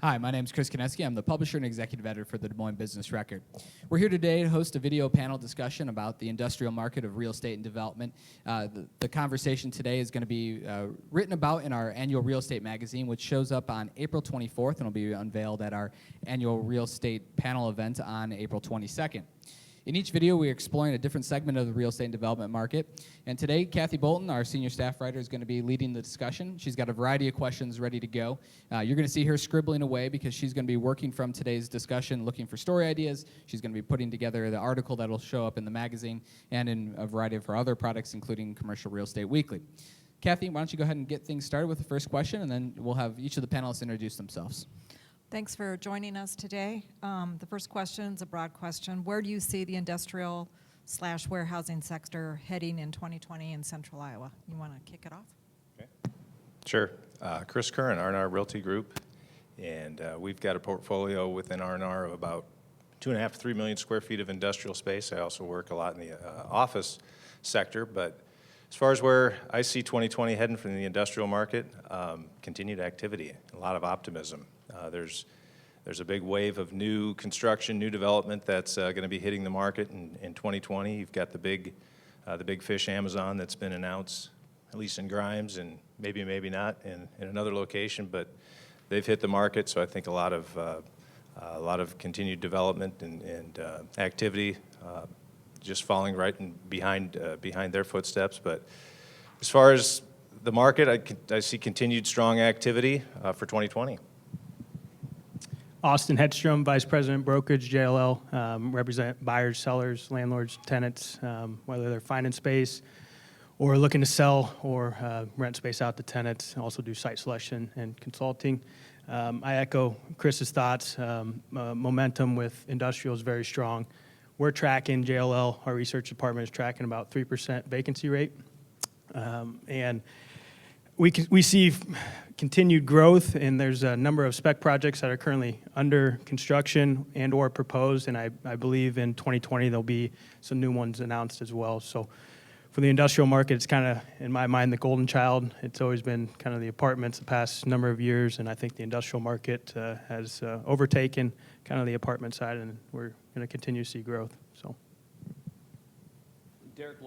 Hi, my name is Chris Conetzkey. I'm the publisher and executive editor for the Des Moines Business Record. We're here today to host a video panel discussion about the industrial market of real estate and development. The conversation today is going to be written about in our annual real estate magazine, which shows up on April 24th and will be unveiled at our annual real estate panel event on April 22nd. In each video, we're exploring a different segment of the real estate and development market. And today, Kathy Bolten, our senior staff writer, is going to be leading the discussion. She's got a variety of questions ready to go. You're going to see her scribbling away because she's going to be working from today's discussion, looking for story ideas. She's going to be putting together the article that will show up in the magazine and in a variety of her other products, including Commercial Real Estate Weekly. Kathy, why don't you go ahead and get things started with the first question, and then we'll have each of the panelists introduce themselves. Thanks for joining us today. The first question is a broad question. Where do you see the industrial/warehousing sector heading in 2020 in Central Iowa? You want to kick it off? Okay. Sure. Chris Curran, R&R Realty Group, and we've got a portfolio within R&R of about 2.5 to 3 million square feet of industrial space. I also work a lot in the office sector, but as far as where I see 2020 heading from the industrial market, continued activity, a lot of optimism. There's a big wave of new construction, new development that's going to be hitting the market in 2020. You've got the big fish Amazon that's been announced, at least in Grimes, and maybe not in another location, but they've hit the market. So I think a lot of continued development and activity, just falling right behind their footsteps. But as far as the market, I see continued strong activity for 2020. Austin Hedstrom, Vice President, Brokerage, JLL, represent buyers, sellers, landlords, tenants, whether they're finding space or looking to sell or rent space out to tenants. Also do site selection and consulting. I echo Chris's thoughts. Momentum with industrial is very strong. We're tracking, JLL, our research department is tracking about 3% vacancy rate. And we see continued growth, and there's a number of spec projects that are currently under construction and or proposed, and I believe in 2020 there'll be some new ones announced as well. So for the industrial market, it's kind of, in my mind, the golden child. It's always been kind of the apartments the past number of years, and I think the industrial market has overtaken kind of the apartment side, and we're going to continue to see growth. So, Derek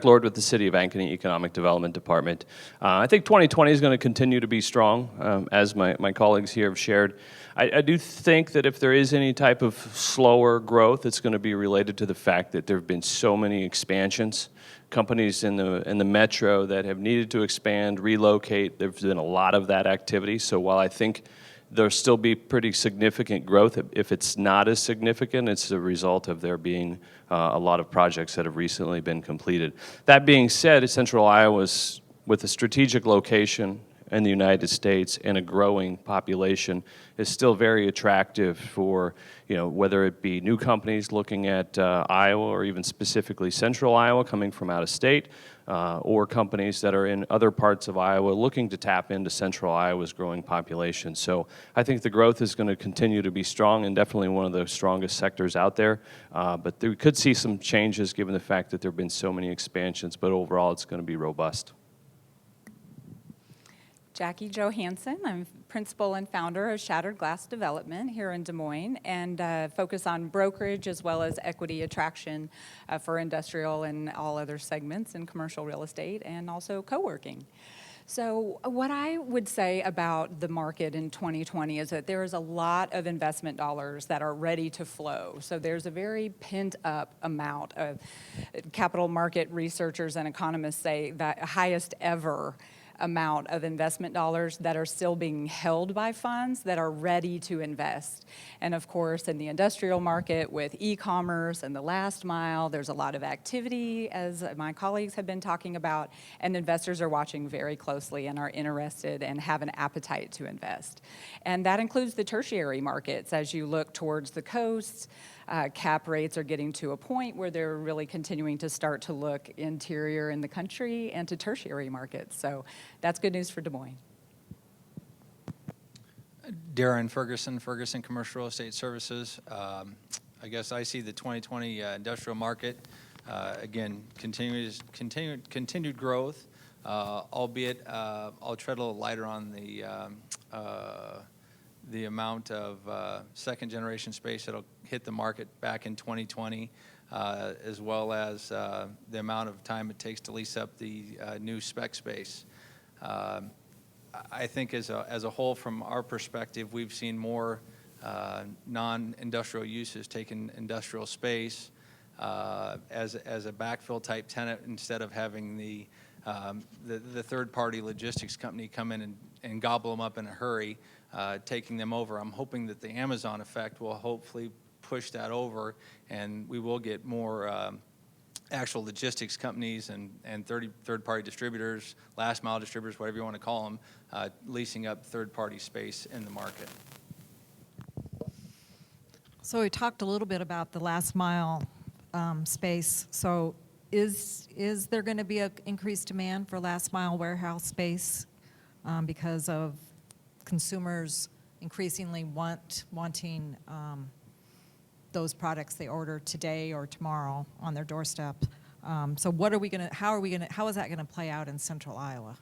Lord with the City of Ankeny Economic Development Department. I think 2020 is going to continue to be strong, as my colleagues here have shared. I do think that if there is any type of slower growth, it's going to be related to the fact that there have been so many expansions. Companies in the metro that have needed to expand, relocate, there's been a lot of that activity. So while I think there'll still be pretty significant growth, if it's not as significant, it's a result of there being a lot of projects that have recently been completed. That being said, Central Iowa's with a strategic location in the United States and a growing population is still very attractive for, whether it be new companies looking at Iowa or even specifically Central Iowa coming from out of state, or companies that are in other parts of Iowa looking to tap into Central Iowa's growing population. So I think the growth is going to continue to be strong and definitely one of the strongest sectors out there. But we could see some changes given the fact that there have been so many expansions, but overall it's going to be robust. Jackie Johansen. I'm principal and founder of Shattered Glass Development here in Des Moines, and focus on brokerage as well as equity attraction for industrial and all other segments in commercial real estate, and also co-working. So what I would say about the market in 2020 is that there is a lot of investment dollars that are ready to flow. So there's a very pent-up amount of capital market researchers and economists say that highest ever amount of investment dollars that are still being held by funds that are ready to invest. And of course, in the industrial market with e-commerce and the last mile, there's a lot of activity, as my colleagues have been talking about, and investors are watching very closely and are interested and have an appetite to invest. And that includes the tertiary markets. As you look towards the coast, cap rates are getting to a point where they're really continuing to start to look interior in the country and to tertiary markets. So that's good news for Des Moines. Darin Ferguson, Ferguson Commercial Real Estate Services. I guess I see the 2020 industrial market, again, continued growth, albeit I'll tread a little lighter on the the amount of second-generation space that'll hit the market back in 2020, as well as the amount of time it takes to lease up the new spec space. I think as a whole, from our perspective, we've seen more non-industrial uses taking industrial space as a backfill type tenant instead of having the third-party logistics company come in and gobble them up in a hurry, taking them over. I'm hoping that the Amazon effect will hopefully push that over, and we will get more actual logistics companies and third-party distributors, last-mile distributors, whatever you want to call them, leasing up third-party space in the market. So we talked a little bit about the last mile space. So is there going to be an increased demand for last mile warehouse space because of consumers increasingly wanting those products they order today or tomorrow on their doorstep? So how is that going to play out in Central Iowa?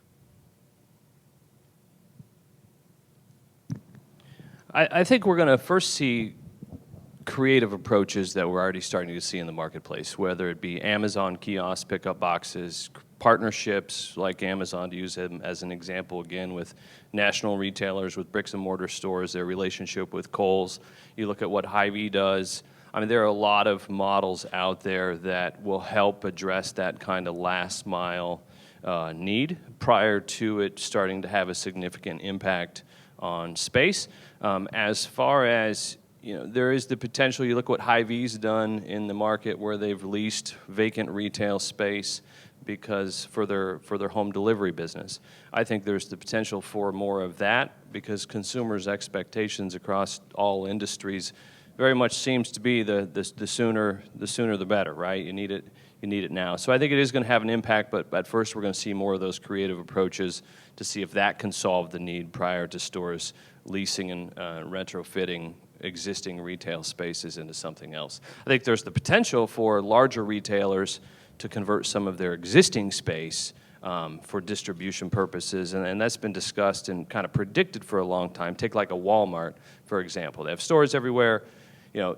I think we're going to first see creative approaches that we're already starting to see in the marketplace, whether it be Amazon kiosks, pickup boxes, partnerships like Amazon, to use them as an example again, with national retailers, with bricks and mortar stores, their relationship with Kohl's. You look at what Hy-Vee does. I mean, there are a lot of models out there that will help address that kind of last mile need prior to it starting to have a significant impact on space. As far as there is the potential. You look what Hy-Vee's done in the market where they've leased vacant retail space because for their home delivery business. I think there's the potential for more of that because consumers' expectations across all industries very much seems to be the sooner the better, right? You need it now. So I think it is going to have an impact, but at first we're going to see more of those creative approaches to see if that can solve the need prior to stores leasing and retrofitting existing retail spaces into something else. I think there's the potential for larger retailers to convert some of their existing space for distribution purposes, and that's been discussed and kind of predicted for a long time. Take like a Walmart, for example. They have stores everywhere.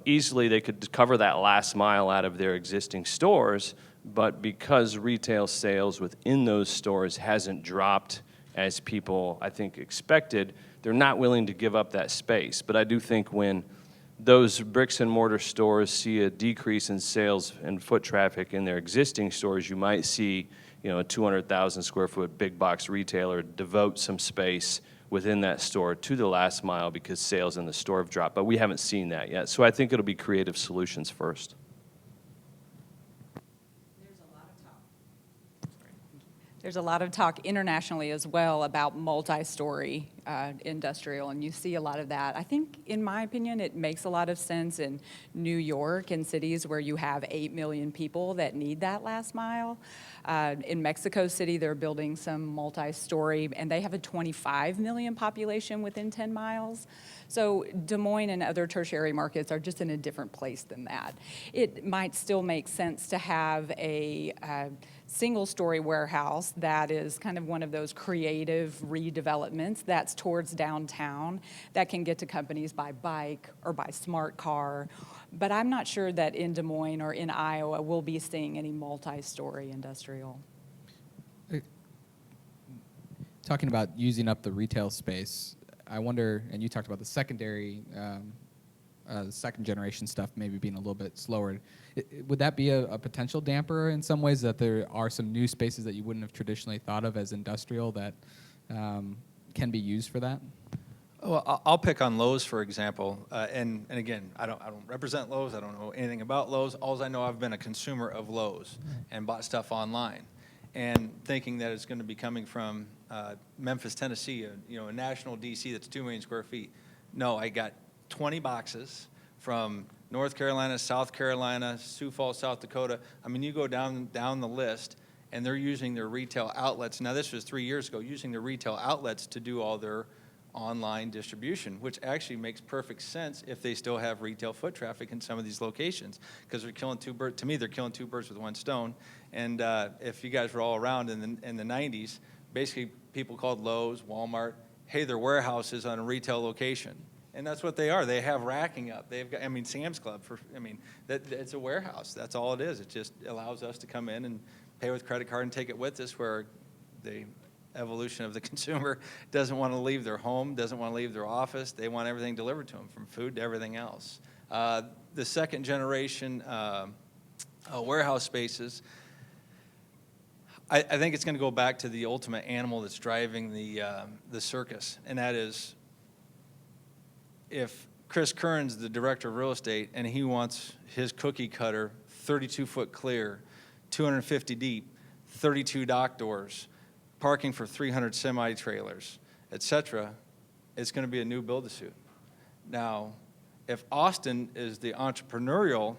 Easily they could cover that last mile out of their existing stores, but because retail sales within those stores hasn't dropped as people, I think, expected, they're not willing to give up that space. But I do think when those bricks and mortar stores see a decrease in sales and foot traffic in their existing stores, you might see, a 200,000 square foot big box retailer devote some space within that store to the last mile because sales in the store have dropped. But we haven't seen that yet. So I think it'll be creative solutions first. There's a lot of talk internationally as well about multi-story industrial, and you see a lot of that. I think, in my opinion, it makes a lot of sense in New York and cities where you have 8 million people that need that last mile. In Mexico City, they're building some multi-story, and they have a 25 million population within 10 miles. So Des Moines and other tertiary markets are just in a different place than that. It might still make sense to have a single-story warehouse that is kind of one of those creative redevelopments that's towards downtown that can get to companies by bike or by smart car. But I'm not sure that in Des Moines or in Iowa we'll be seeing any multi-story industrial. Talking about using up the retail space, I wonder, and you talked about the secondary, second generation stuff maybe being a little bit slower. Would that be a potential damper in some ways, that there are some new spaces that you wouldn't have traditionally thought of as industrial that can be used for that? Well, I'll pick on Lowe's, for example. And again, I don't represent Lowe's. I don't know anything about Lowe's. All I know, I've been a consumer of Lowe's and bought stuff online. And thinking that it's going to be coming from Memphis, Tennessee, a national DC that's 2 million square feet. No, I got 20 boxes from North Carolina, South Carolina, Sioux Falls, South Dakota. I mean, you go down the list, and they're using their retail outlets. Now, this was 3 years ago, using their retail outlets to do all their online distribution, which actually makes perfect sense if they still have retail foot traffic in some of these locations, because they're killing two birds. To me, they're killing 2 birds with 1 stone. And if you guys were all around in the 90s, basically people called Lowe's, Walmart, hey, their warehouse is on a retail location. And that's what they are. They have racking up. They've got, Sam's Club, it's a warehouse. That's all it is. It just allows us to come in and pay with credit card and take it with us, where the evolution of the consumer doesn't want to leave their home, doesn't want to leave their office. They want everything delivered to them, from food to everything else. The second generation warehouse spaces, I think it's going to go back to the ultimate animal that's driving the circus, and that is, if Chris Curran's the director of real estate and he wants his cookie cutter 32-foot clear, 250 deep, 32 dock doors, parking for 300 semi-trailers, et cetera, it's going to be a new build-to-suit. Now, if Austin is the entrepreneurial,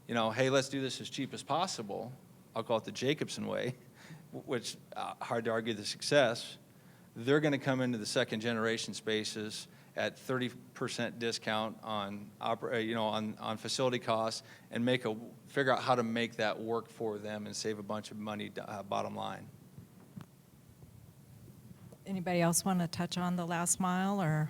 hey, let's do this as cheap as possible, I'll call it the Jacobson way, which hard to argue the success, they're going to come into the second generation spaces at 30% discount on facility costs, and figure out how to make that work for them and save a bunch of money bottom line. Anybody else want to touch on the last mile, or?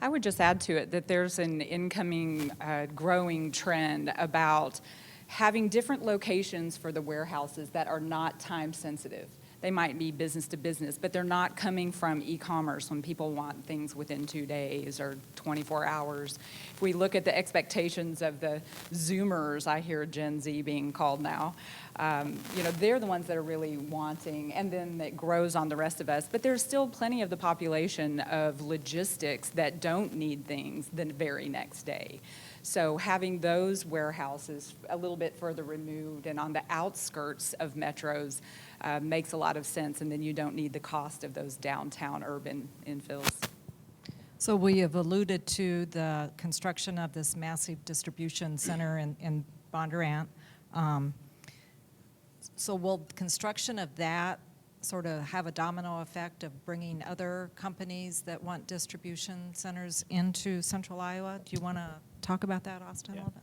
I would just add to it that there's an incoming growing trend about having different locations for the warehouses that are not time sensitive. They might be business to business, but they're not coming from e-commerce when people want things within 2 days or 24 hours. If we look at the expectations of the Zoomers, I hear Gen Z being called now, they're the ones that are really wanting, and then it grows on the rest of us. But there's still plenty of the population of logistics that don't need things the very next day. So having those warehouses a little bit further removed and on the outskirts of metros makes a lot of sense, and then you don't need the cost of those downtown urban infills. So we have alluded to the construction of this massive distribution center in Bondurant. So will construction of that sort of have a domino effect of bringing other companies that want distribution centers into central Iowa? Do you want to talk about that, Austin, a little bit?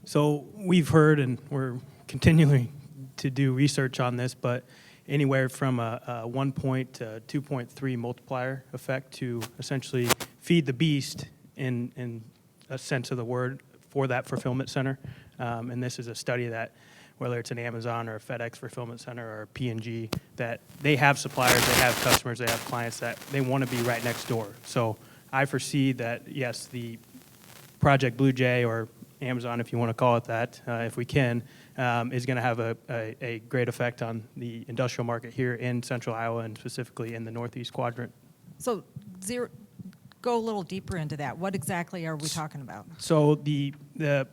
So we've heard, and we're continuing to do research on this, but anywhere from a 1 to 2.3 multiplier effect to essentially feed the beast in a sense of the word for that fulfillment center. And this is a study that, whether it's an Amazon or a FedEx fulfillment center or a P&G, that they have suppliers, they have customers, they have clients that they want to be right next door. So I foresee that, yes, the Project Blue Jay, or Amazon, if you want to call it that, if we can, is going to have a great effect on the industrial market here in central Iowa, and specifically in the northeast quadrant. So go a little deeper into that. What exactly are we talking about? So the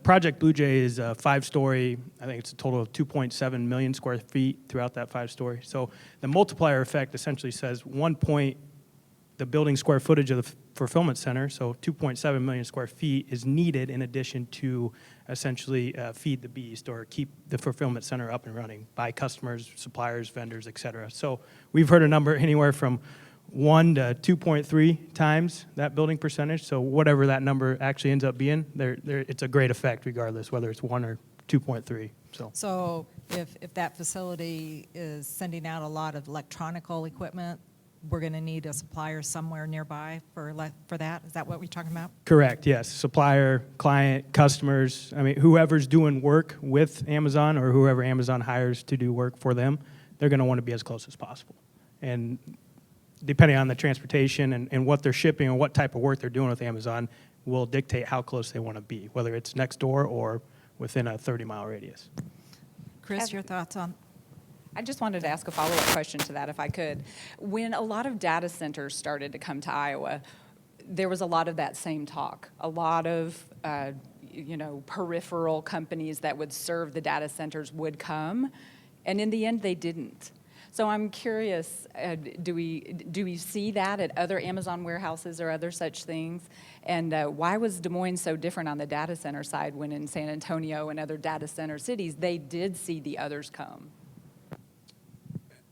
Project Blue Jay is a 5-story, I think it's a total of 2.7 million square feet throughout that 5-story. So the multiplier effect essentially says 1 point, the building square footage of the fulfillment center, so 2.7 million square feet, is needed in addition to essentially feed the beast or keep the fulfillment center up and running by customers, suppliers, vendors, et cetera. So we've heard a number anywhere from 1 to 2.3 times that building percentage. So whatever that number actually ends up being, it's a great effect regardless, whether it's 1 or 2.3. So if that facility is sending out a lot of electronical equipment, we're going to need a supplier somewhere nearby for that? Is that what we're talking about? Correct, yes. Supplier, client, customers, whoever's doing work with Amazon or whoever Amazon hires to do work for them, they're going to want to be as close as possible. And depending on the transportation and what they're shipping and what type of work they're doing with Amazon will dictate how close they want to be, whether it's next door or within a 30-mile radius. Chris, your thoughts on? I just wanted to ask a follow-up question to that, if I could. When a lot of data centers started to come to Iowa, there was a lot of that same talk. A lot of, peripheral companies that would serve the data centers would come, and in the end, they didn't. So I'm curious, do we see that at other Amazon warehouses or other such things? And why was Des Moines so different on the data center side when in San Antonio and other data center cities, they did see the others come?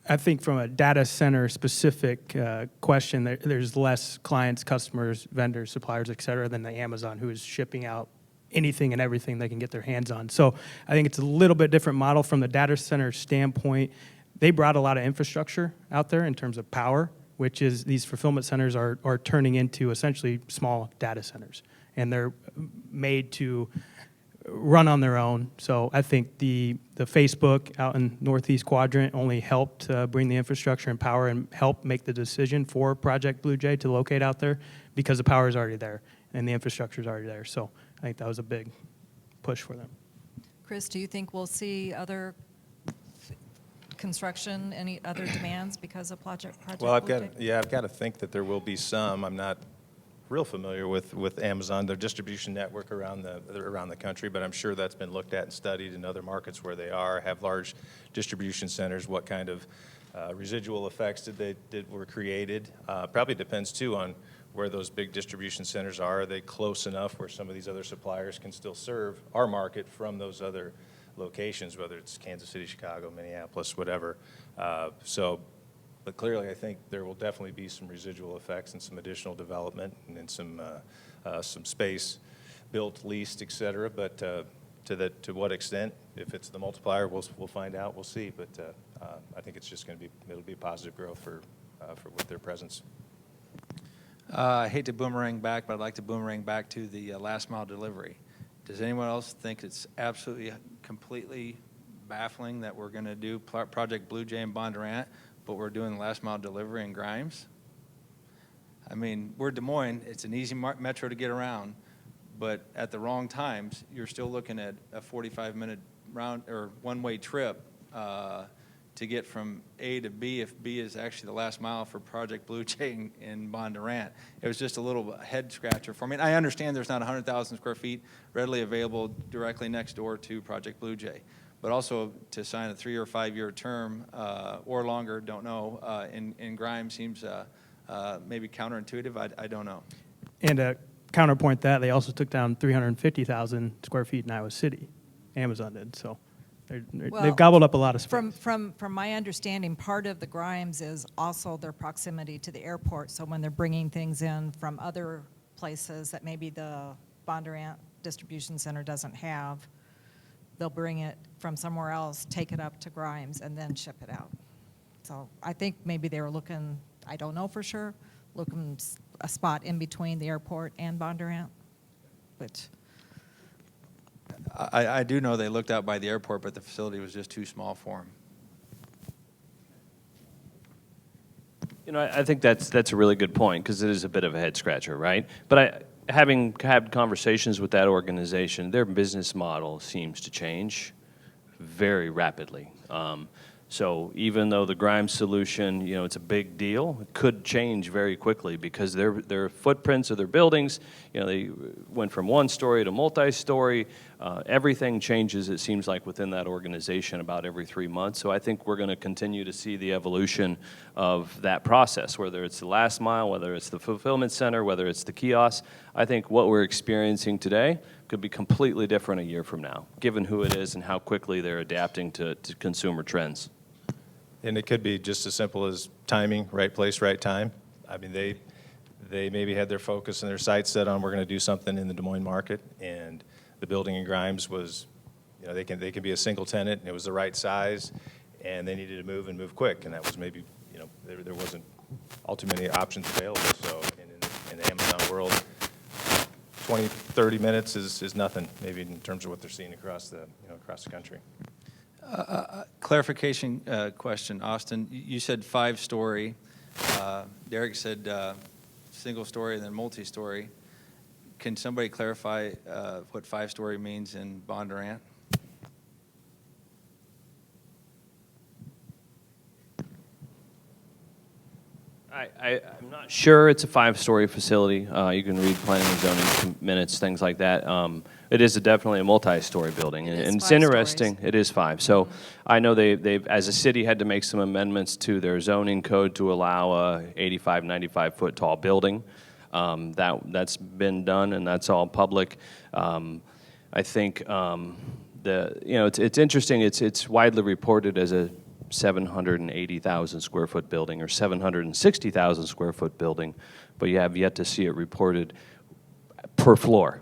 I think from a data center specific question, there's less clients, customers, vendors, suppliers, et cetera, than the Amazon, who is shipping out anything and everything they can get their hands on. So I think it's a little bit different model from the data center standpoint. They brought a lot of infrastructure out there in terms of power which is these fulfillment centers are turning into essentially small data centers, and they're made to run on their own. So I think the Facebook out in Northeast Quadrant only helped bring the infrastructure and power and help make the decision for Project Blue Jay to locate out there, because the power is already there and the infrastructure is already there. So I think that was a big push for them. Chris, do you think we'll see other construction, any other demands because of Project Well, Blue Jay? I've got to think that there will be some. I'm not real familiar with Amazon, their distribution network around the country, but I'm sure that's been looked at and studied in other markets where they have large distribution centers. What kind of residual effects were created? Probably depends too on where those big distribution centers are. Are they close enough where some of these other suppliers can still serve our market from those other locations, whether it's Kansas City, Chicago, Minneapolis, whatever. But clearly, I think there will definitely be some residual effects and some additional development and then some space built, leased, et cetera. But to what extent, if it's the multiplier, we'll find out. We'll see. But I think it's just going to be, it'll be positive growth for with their presence. I hate to boomerang back, but I'd like to boomerang back to the last mile delivery. Does anyone else think it's absolutely, completely baffling that we're going to do Project Blue Jay in Bondurant, but we're doing the last mile delivery in Grimes? I mean, we're Des Moines. It's an easy metro to get around, but at the wrong times, you're still looking at a 45-minute round or one-way trip to get from A to B, if B is actually the last mile for Project Blue Jay in Bondurant. It was just a little head scratcher for me. And I understand there's not 100,000 square feet readily available directly next door to Project Blue Jay. But also to sign a 3 or 5 year term or longer, don't know, in Grimes seems maybe counterintuitive. I don't know. And to counterpoint that, they also took down 350,000 square feet in Iowa City. Amazon did. So they've gobbled up a lot of space. From my understanding, part of the Grimes is also their proximity to the airport. So when they're bringing things in from other places that maybe the Bondurant distribution center doesn't have, they'll bring it from somewhere else, take it up to Grimes, and then ship it out. So I think maybe they were looking, I don't know for sure, looking a spot in between the airport and Bondurant, which... I do know they looked out by the airport, but the facility was just too small for them. You know, I think that's a really good point, because it is a bit of a head scratcher, right? But having had conversations with that organization, their business model seems to change very rapidly. So even though the Grimes solution, you know, it's a big deal, it could change very quickly because their footprints of their buildings, you know, they went from one story to multi-story. Everything changes, it seems like, within that organization about every 3 months. So I think we're going to continue to see the evolution of that process, whether it's the last mile, whether it's the fulfillment center, whether it's the kiosk. I think what we're experiencing today could be completely different a year from now, given who it is and how quickly they're adapting to consumer trends. And it could be just as simple as timing, right place, right time. I mean, they maybe had their focus and their sights set on we're going to do something in the Des Moines market, and the building in Grimes was, you know, they can be a single tenant, and it was the right size, and they needed to move quick, and that was maybe, you know, there wasn't all too many options available. So in the Amazon world, 20, 30 minutes is nothing, maybe in terms of what they're seeing across the country. Clarification question, Austin. You said 5-story. Derek said single-story and then multi-story. Can somebody clarify what 5-story means in Bondurant? I'm not sure it's a 5-story facility. You can read planning and zoning minutes, things like that. It is definitely a multi-story building, and it's interesting. Stories. It is 5. So I know they've, as a city, had to make some amendments to their zoning code to allow a 85, 95-foot tall building. That's been done, and that's all public. I think it's interesting. It's widely reported as a 780,000 square foot building or 760,000 square foot building, but you have yet to see it reported per floor.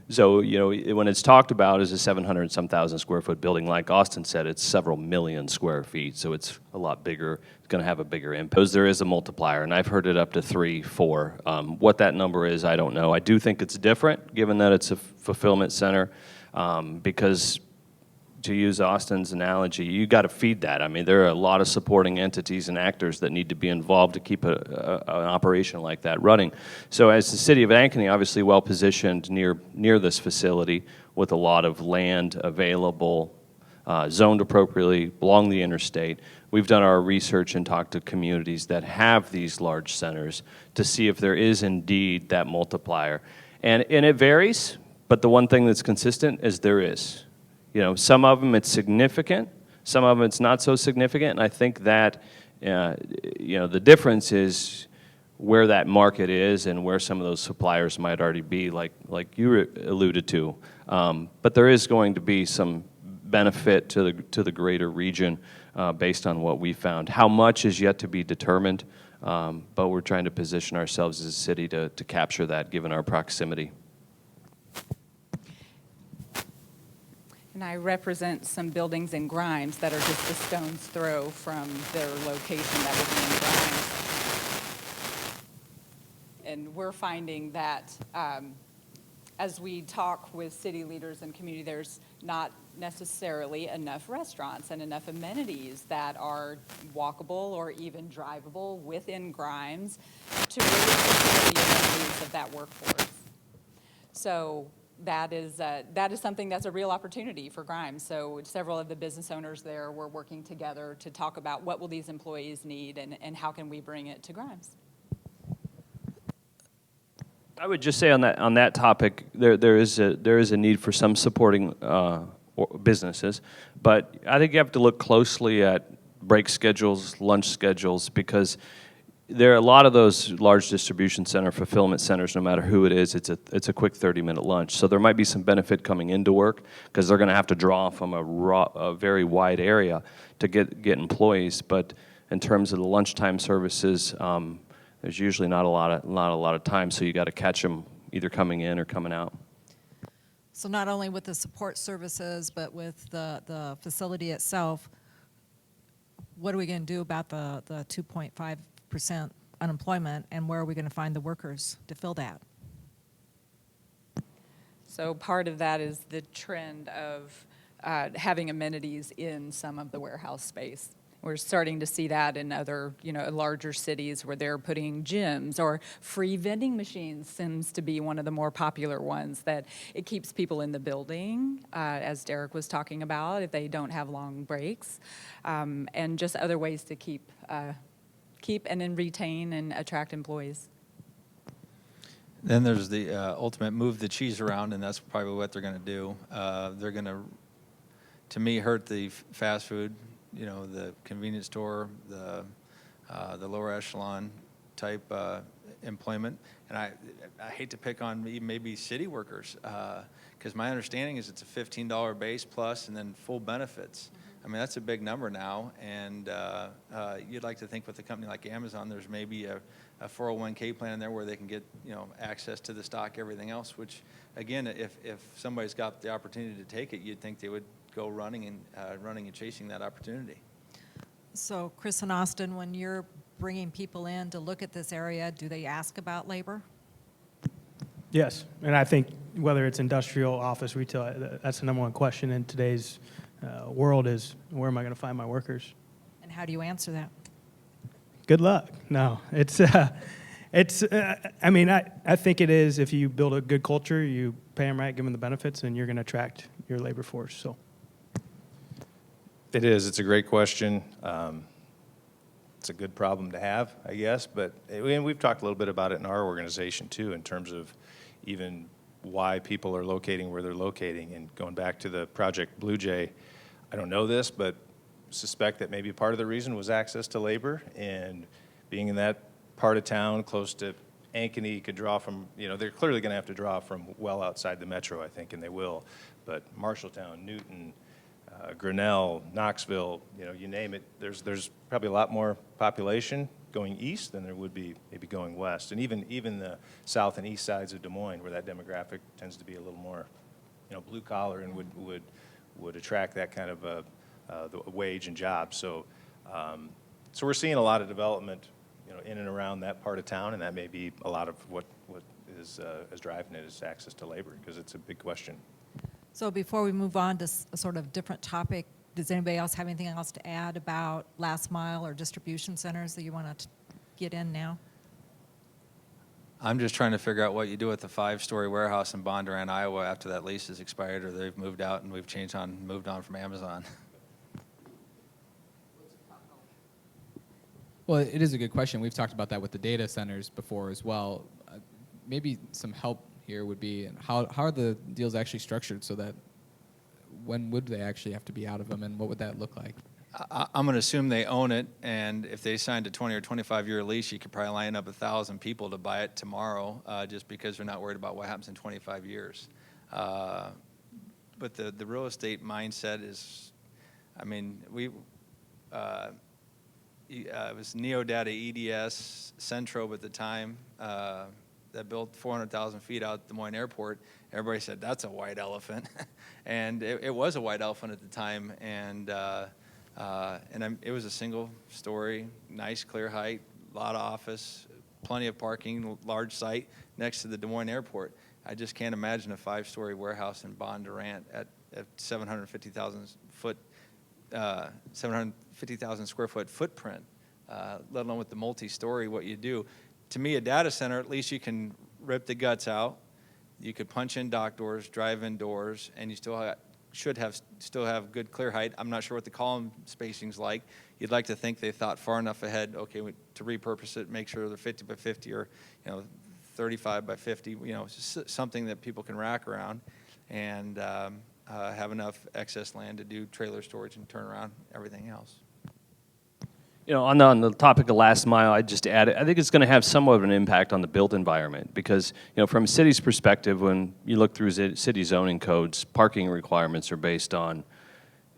So, when it's talked about as a 700 some thousand square foot building, like Austin said, it's several million square feet, so it's a lot bigger. It's going to have a bigger impact. Because there is a multiplier, and I've heard it up to 3, 4. What that number is, I don't know. I do think it's different, given that it's a fulfillment center, because to use Austin's analogy, you got to feed that. I mean, there are a lot of supporting entities and actors that need to be involved to keep an operation like that running. So as the city of Ankeny, obviously well positioned near this facility with a lot of land available, zoned appropriately along the interstate, we've done our research and talked to communities that have these large centers to see if there is indeed that multiplier. And it varies, but the one thing that's consistent is there is. Some of them it's significant, some of them it's not so significant, and I think that, the difference is where that market is and where some of those suppliers might already be, like you alluded to. But there is going to be some benefit to the greater region based on what we found. How much is yet to be determined, but we're trying to position ourselves as a city to capture that given our proximity. And I represent some buildings in Grimes that are just a stone's throw from their location that would be in Grimes. And we're finding that as we talk with city leaders and community, there's not necessarily enough restaurants and enough amenities that are walkable or even drivable within Grimes to really fulfill the amenities of that workforce. So that is something that's a real opportunity for Grimes. So several of the business owners there were working together to talk about what will these employees need and how can we bring it to Grimes. I would just say on that topic, there is a need for some supporting businesses, but I think you have to look closely at break schedules, lunch schedules, because there are a lot of those large distribution center fulfillment centers. No matter who it is, it's a quick 30-minute lunch. So there might be some benefit coming into work because they're going to have to draw from a very wide area to get employees. But in terms of the lunchtime services, there's usually not a lot of time. So you got to catch them either coming in or coming out. So not only with the support services, but with the facility itself, what are we going to do about the 2.5% unemployment, and where are we going to find the workers to fill that? So part of that is the trend of having amenities in some of the warehouse space. We're starting to see that in other, larger cities where they're putting gyms, or free vending machines seems to be one of the more popular ones, that it keeps people in the building, as Derek was talking about, if they don't have long breaks, and just other ways to keep and then retain and attract employees. Then there's the ultimate move the cheese around, and that's probably what they're going to do. They're going to me, hurt the fast food, the convenience store, the lower echelon type employment. And I hate to pick on maybe city workers, because my understanding is it's a $15 base plus and then full benefits. I mean, that's a big number now, and you'd like to think with a company like Amazon, there's maybe a 401k plan in there where they can get access to the stock, everything else. Which, again, if somebody's got the opportunity to take it, you'd think they would go running and chasing that opportunity. So, Chris and Austin, when you're bringing people in to look at this area, do they ask about labor? Yes, and I think whether it's industrial, office, retail, that's the number one question in today's world is, where am I going to find my workers? And how do you answer that? Good luck. No, I think it is, if you build a good culture, you pay them right, give them the benefits, and you're going to attract your labor force. So It is. It's a great question. It's a good problem to have, I guess. But and we've talked a little bit about it in our organization, too, in terms of even why people are locating where they're locating. And going back to the Project Blue Jay, I don't know this, but suspect that maybe part of the reason was access to labor, and being in that part of town close to Ankeny could draw from, they're clearly going to have to draw from well outside the metro, I think, and they will. But Marshalltown, Newton, Grinnell, Knoxville, you name it, there's probably a lot more population going east than there would be maybe going west. And even the south and east sides of Des Moines, where that demographic tends to be a little more, blue collar and would attract that kind of the wage and job. So, so we're seeing a lot of development, in and around that part of town, and that may be a lot of what is driving it is access to labor, because it's a big question. So before we move on to a sort of different topic, does anybody else have anything else to add about last mile or distribution centers that you want to get in now? I'm just trying to figure out what you do with the 5-story warehouse in Bondurant, Iowa after that lease is expired or they've moved out and we've moved on from Amazon. Well, it is a good question. We've talked about that with the data centers before as well. Maybe some help here would be how are the deals actually structured so that when would they actually have to be out of them, and what would that look like? I'm going to assume they own it, and if they signed a 20 or 25-year lease, you could probably line up 1,000 people to buy it tomorrow, just because they're not worried about what happens in 25 years. But the real estate mindset is, I mean, it was Neodata EDS, Centrobe at the time, that built 400,000 feet out at Des Moines Airport. Everybody said, that's a white elephant. And it was a white elephant at the time. And it was a single story, nice clear height, a lot of office, plenty of parking, large site next to the Des Moines Airport. I just can't imagine a 5-story warehouse in Bondurant at 750,000 square foot footprint, let alone with the multi-story, what you do. To me, a data center, at least you can rip the guts out. You could punch in dock doors, drive in doors, and you should have good clear height. I'm not sure what the column spacing's like. You'd like to think they thought far enough ahead, okay, to repurpose it, make sure they're 50 by 50 or 35 by 50, something that people can rack around, and have enough excess land to do trailer storage and turn around everything else. On the topic of last mile, I'd just add, I think it's going to have somewhat of an impact on the built environment because, from a city's perspective, when you look through city zoning codes, parking requirements are based on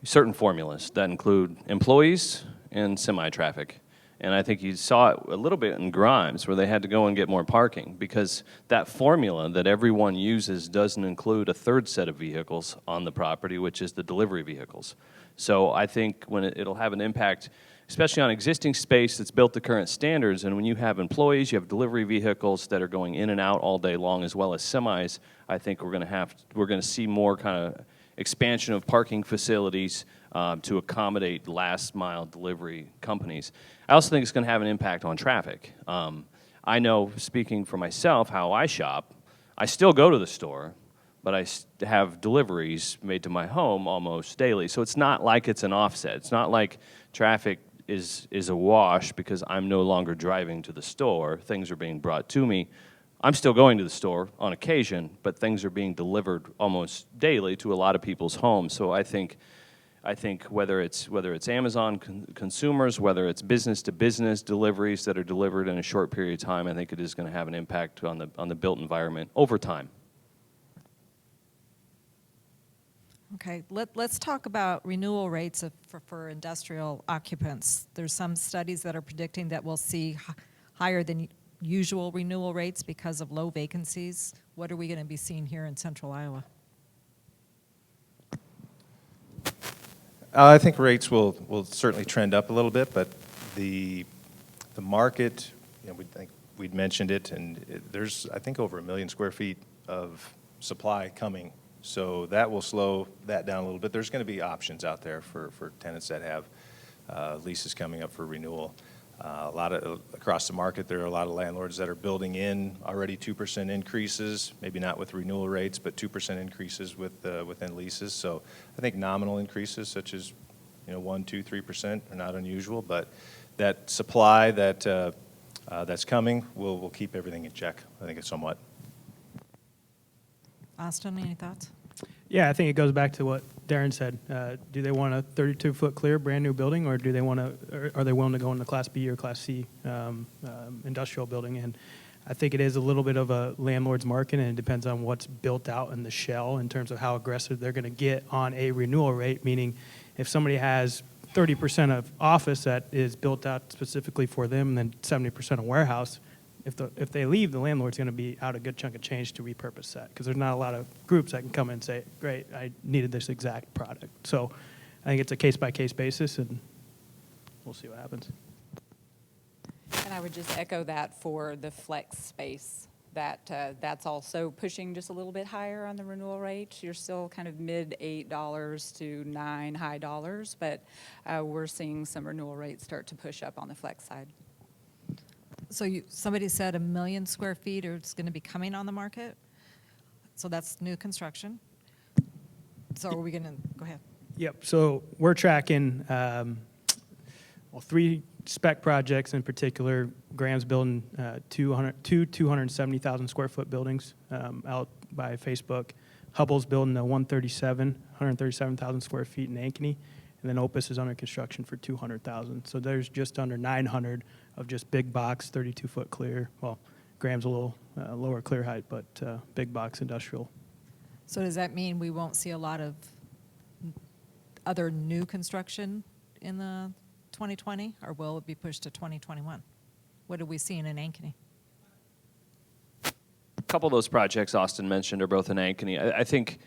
certain formulas that include employees and semi-traffic. And I think you saw it a little bit in Grimes where they had to go and get more parking because that formula that everyone uses doesn't include a third set of vehicles on the property, which is the delivery vehicles. So I think when it'll have an impact, especially on existing space that's built to current standards, and when you have employees, you have delivery vehicles that are going in and out all day long, as well as semis, I think we're going to see more kind of expansion of parking facilities to accommodate last mile delivery companies. I also think it's going to have an impact on traffic. I know, speaking for myself, how I shop. I still go to the store, but I have deliveries made to my home almost daily. So it's not like it's an offset. It's not like traffic is a wash because I'm no longer driving to the store. Things are being brought to me. I'm still going to the store on occasion, but things are being delivered almost daily to a lot of people's homes. So I think whether it's Amazon consumers, whether it's business-to-business deliveries that are delivered in a short period of time, I think it is going to have an impact on the built environment over time. Okay, let's talk about renewal rates for industrial occupants. There's some studies that are predicting that we'll see higher than usual renewal rates because of low vacancies. What are we going to be seeing here in central Iowa? I think rates will certainly trend up a little bit, but the market, we'd mentioned it, and there's, I think, over 1 million square feet of supply coming. So that will slow that down a little bit. There's going to be options out there for tenants that have leases coming up for renewal. Across the market, there are a lot of landlords that are building in already 2% increases, maybe not with renewal rates, but 2% increases within leases. So I think nominal increases such as 1, 2, 3% are not unusual, but that supply that's coming will keep everything in check. I think it's somewhat. Austin, any thoughts? Yeah, I think it goes back to what Darin said. Do they want a 32-foot clear brand new building, or are they willing to go into Class B or Class C industrial building? And I think it is a little bit of a landlord's market, and it depends on what's built out in the shell in terms of how aggressive they're going to get on a renewal rate. Meaning, if somebody has 30% of office that is built out specifically for them, and then 70% of warehouse. If they leave, the landlord's going to be out a good chunk of change to repurpose that, because there's not a lot of groups that can come in and say, great, I needed this exact product. So I think it's a case-by-case basis, and we'll see what happens. And I would just echo that for the flex space, that that's also pushing just a little bit higher on the renewal rate. You're still kind of mid $8 to $9, high dollars, but we're seeing some renewal rates start to push up on the flex side. So somebody said 1 million square feet is going to be coming on the market? So that's new construction? So are we going to, go ahead. Yep, so we're tracking 3 spec projects in particular. Graham's building 270,000 square foot buildings out by Facebook. Hubbell's building a 137,000 square feet in Ankeny. And then Opus is under construction for 200,000. So there's just under 900 of just big box, 32-foot clear. Well, Graham's a little lower clear height, but big box industrial. So does that mean we won't see a lot of other new construction in the 2020, or will it be pushed to 2021? What are we seeing in Ankeny? A couple of those projects Austin mentioned are both in Ankeny. I think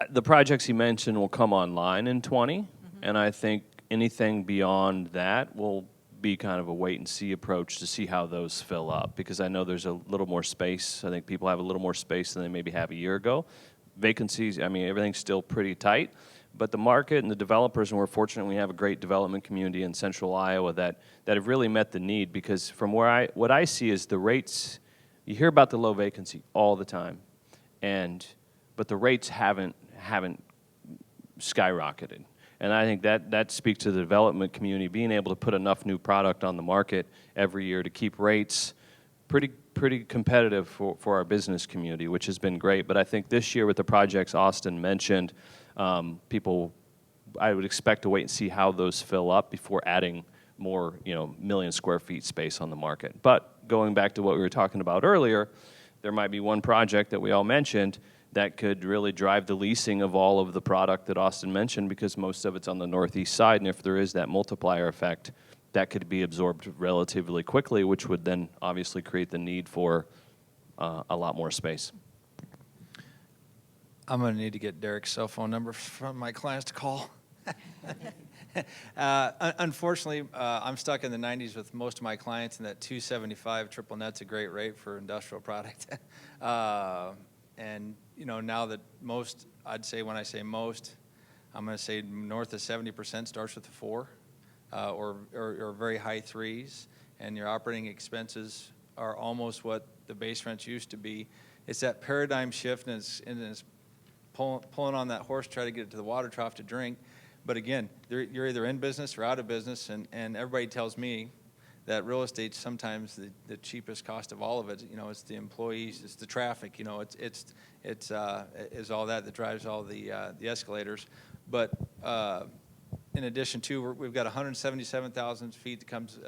the projects he mentioned will come online in 20, and I think anything beyond that will be kind of a wait-and-see approach to see how those fill up, because I know there's a little more space. I think people have a little more space than they maybe have a year ago. Vacancies, I mean, everything's still pretty tight, but the market and the developers, and we're fortunate we have a great development community in central Iowa that have really met the need, because from what I see is the rates, you hear about the low vacancy all the time, but the rates haven't skyrocketed. And I think that speaks to the development community being able to put enough new product on the market every year to keep rates pretty competitive for our business community, which has been great. But I think this year with the projects Austin mentioned, I would expect to wait and see how those fill up before adding more, million square feet space on the market. But going back to what we were talking about earlier, there might be one project that we all mentioned that could really drive the leasing of all of the product that Austin mentioned, because most of it's on the northeast side, and if there is that multiplier effect, that could be absorbed relatively quickly, which would then obviously create the need for a lot more space. I'm going to need to get Derek's cell phone number from my clients to call. Unfortunately, I'm stuck in the 90s with most of my clients, and that 275 triple net's a great rate for industrial product. And now that most, I'd say when I say most, I'm going to say north of 70% starts with a 4, or very high 3s, and your operating expenses are almost what the base rents used to be. It's that paradigm shift, and it's pulling on that horse, try to get it to the water trough to drink. But again, you're either in business or out of business, and everybody tells me that real estate's sometimes the cheapest cost of all of it. It's the employees, it's the traffic. It's all that drives all the escalators. But in addition to, we've got 177,000 feet that comes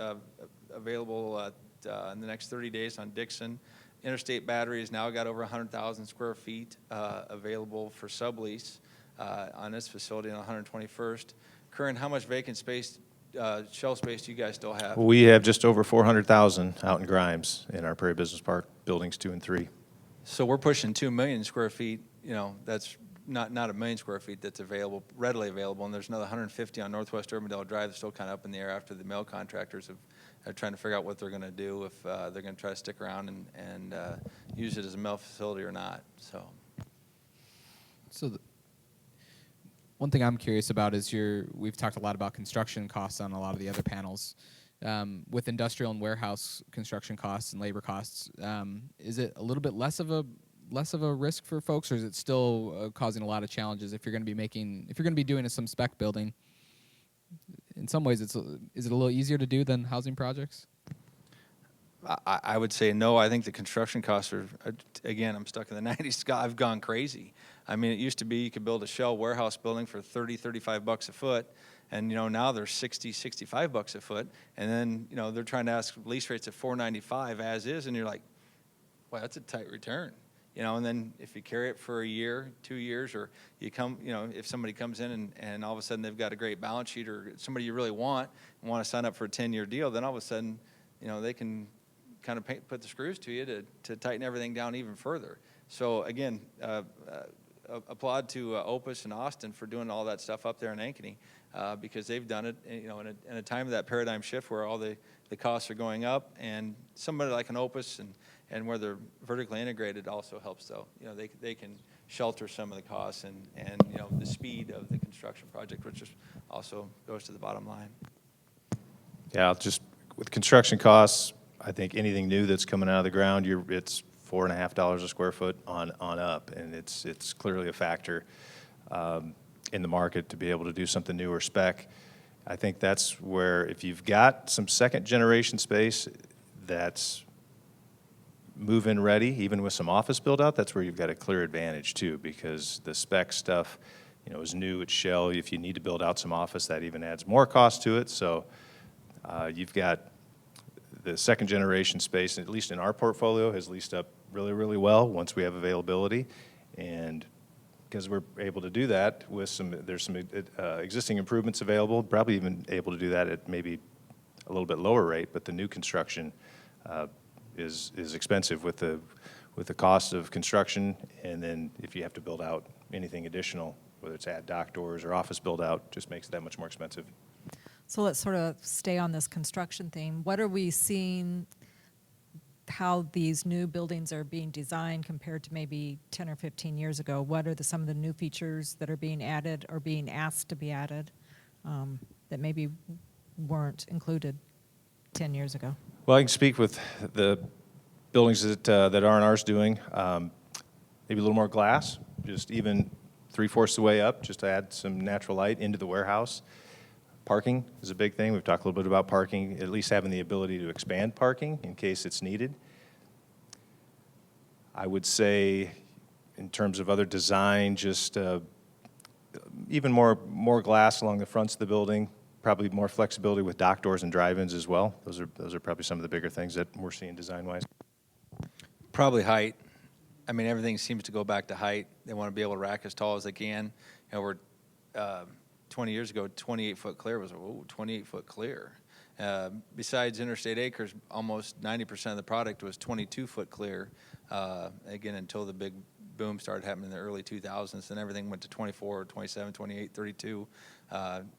available in the next 30 days on Dixon. Interstate Battery has now got over 100,000 square feet available for sublease on this facility on 121st. Curran, how much vacant space, shell space do you guys still have? We have just over 400,000 out in Grimes in our Prairie Business Park buildings 2 and 3. So we're pushing 2 million square feet. That's not 1 million square feet that's readily available, and there's another 150 on Northwest Urbandale Drive that's still kind of up in the air after the mail contractors are trying to figure out what they're going to do, if they're going to try to stick around and use it as a mail facility or not. So one thing I'm curious about is we've talked a lot about construction costs on a lot of the other panels. With industrial and warehouse construction costs and labor costs, is it a little bit less of a risk for folks, or is it still causing a lot of challenges if you're going to be doing some spec building? In some ways, is it a little easier to do than housing projects? I would say no. I think the construction costs are, again, I'm stuck in the 90s. I've gone crazy. I mean, it used to be you could build a shell warehouse building for $30, $35 a foot, and now they're $60, $65 a foot, and then they're trying to ask lease rates at $495 as is, and you're like, well, that's a tight return. you know, and then if you carry it for a year, 2 years, or you come, you know, if somebody comes in and all of a sudden they've got a great balance sheet, or somebody you really want and want to sign up for a 10-year deal, then all of a sudden, you know, they can kind of put the screws to you to tighten everything down even further. So again, applaud to Opus and Austin for doing all that stuff up there in Ankeny, because they've done it, you know, in a time of that paradigm shift where all the costs are going up, and somebody like an Opus and where they're vertically integrated also helps, though. You know, they can shelter some of the costs and you know, the speed of the construction project, which is also goes to the bottom line. Yeah, just with construction costs, I think anything new that's coming out of the ground, it's $4.50 a square foot on up, and it's clearly a factor in the market to be able to do something new or spec. I think that's where, if you've got some second generation space that's move-in ready, even with some office build out, that's where you've got a clear advantage too, because the spec stuff, you know, is new, it's shell. If you need to build out some office, that even adds more cost to it. So you've got the second generation space, at least in our portfolio, has leased up really, really well once we have availability. And because we're able to do that with there's some existing improvements available, probably even able to do that at maybe a little bit lower rate, but the new construction is expensive with the cost of construction, and then if you have to build out anything additional, whether it's add dock doors or office build out, just makes it that much more expensive. So let's sort of stay on this construction theme. What are we seeing, how these new buildings are being designed compared to maybe 10 or 15 years ago? What are some of the new features that are being added or being asked to be added that maybe weren't included 10 years ago? Well, I can speak with the buildings that R&R is doing. Maybe a little more glass, just even 3/4 the way up, just to add some natural light into the warehouse. Parking is a big thing. We've talked a little bit about parking, at least having the ability to expand parking in case it's needed. I would say, in terms of other design, just even more glass along the fronts of the building, probably more flexibility with dock doors and drive-ins as well. Those are probably some of the bigger things that we're seeing design-wise. Probably height. I mean, everything seems to go back to height. They want to be able to rack as tall as they can. You know, we're 20 years ago, 28-foot clear was, 28-foot clear. Besides Interstate Acres, almost 90% of the product was 22-foot clear, again, until the big boom started happening in the early 2000s, and everything went to 24, 27, 28, 32,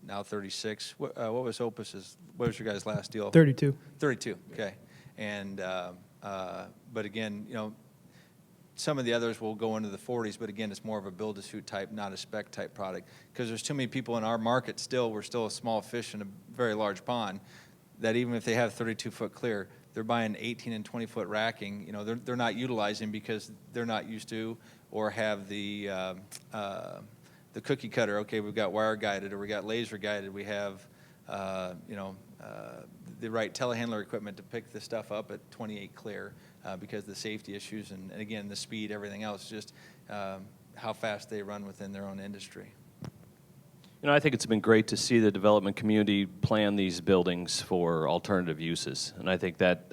now 36. What was Opus's, what was your guys' last deal? 32. 32, okay. And, but again, you know, some of the others will go into the 40s, but again, it's more of a build-to-suit type, not a spec type product. Because there's too many people in our market still, we're still a small fish in a very large pond, that even if they have 32-foot clear, they're buying 18 and 20-foot racking. You know, they're not utilizing because they're not used to, or have the cookie cutter. Okay, we've got wire guided, or we got laser guided. We have, you know, the right telehandler equipment to pick the stuff up at 28 clear. Because of the safety issues and again, the speed, everything else, just how fast they run within their own industry. You know, I think it's been great to see the development community plan these buildings for alternative uses. And I think that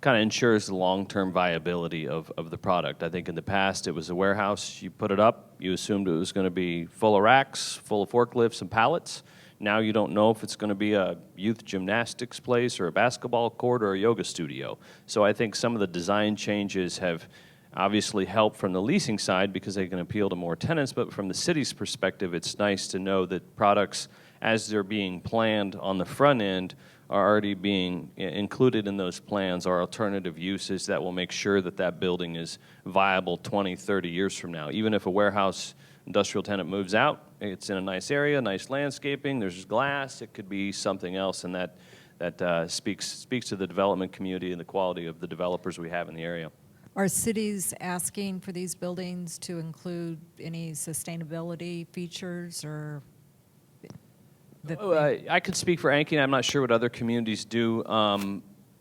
kind of ensures the long-term viability of the product. I think in the past it was a warehouse, you put it up, you assumed it was going to be full of racks, full of forklifts and pallets. Now you don't know if it's going to be a youth gymnastics place or a basketball court or a yoga studio. So I think some of the design changes have obviously helped from the leasing side because they can appeal to more tenants, but from the city's perspective, it's nice to know that products, as they're being planned on the front end, are already being included in those plans, are alternative uses that will make sure that that building is viable 20, 30 years from now. Even if a warehouse industrial tenant moves out, it's in a nice area, nice landscaping, there's glass, it could be something else, and that speaks to the development community and the quality of the developers we have in the area. Are cities asking for these buildings to include any sustainability features or? I could speak for Ankeny. I'm not sure what other communities do.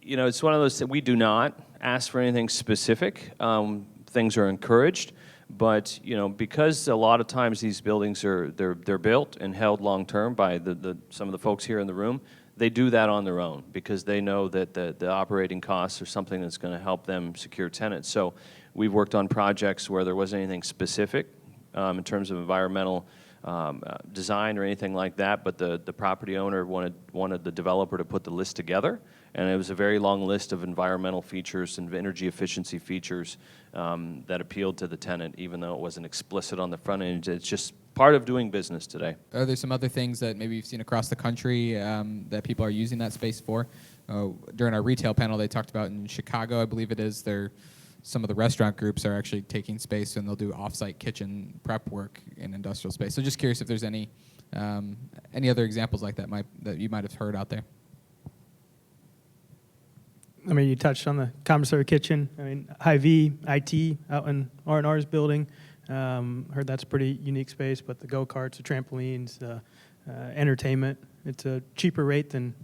You know, it's one of those that we do not ask for anything specific. Things are encouraged. But you know, because a lot of times these buildings they're built and held long term by some of the folks here in the room, they do that on their own because they know that the operating costs are something that's going to help them secure tenants. So We've worked on projects where there wasn't anything specific in terms of environmental design or anything like that, but the property owner wanted the developer to put the list together, and it was a very long list of environmental features and energy efficiency features that appealed to the tenant, even though it wasn't explicit on the front end. It's just part of doing business today. Are there some other things that maybe you've seen across the country that people are using that space for? During our retail panel, they talked about in Chicago, I believe it is, some of the restaurant groups are actually taking space and they'll do off-site kitchen prep work in industrial space. So just curious if there's any other examples like that that you might have heard out there. I mean, you touched on the commissary kitchen. I mean, Hy-Vee, IT out in R&R's building. Heard that's a pretty unique space, but the go-karts, the trampolines, the entertainment, it's a cheaper rate than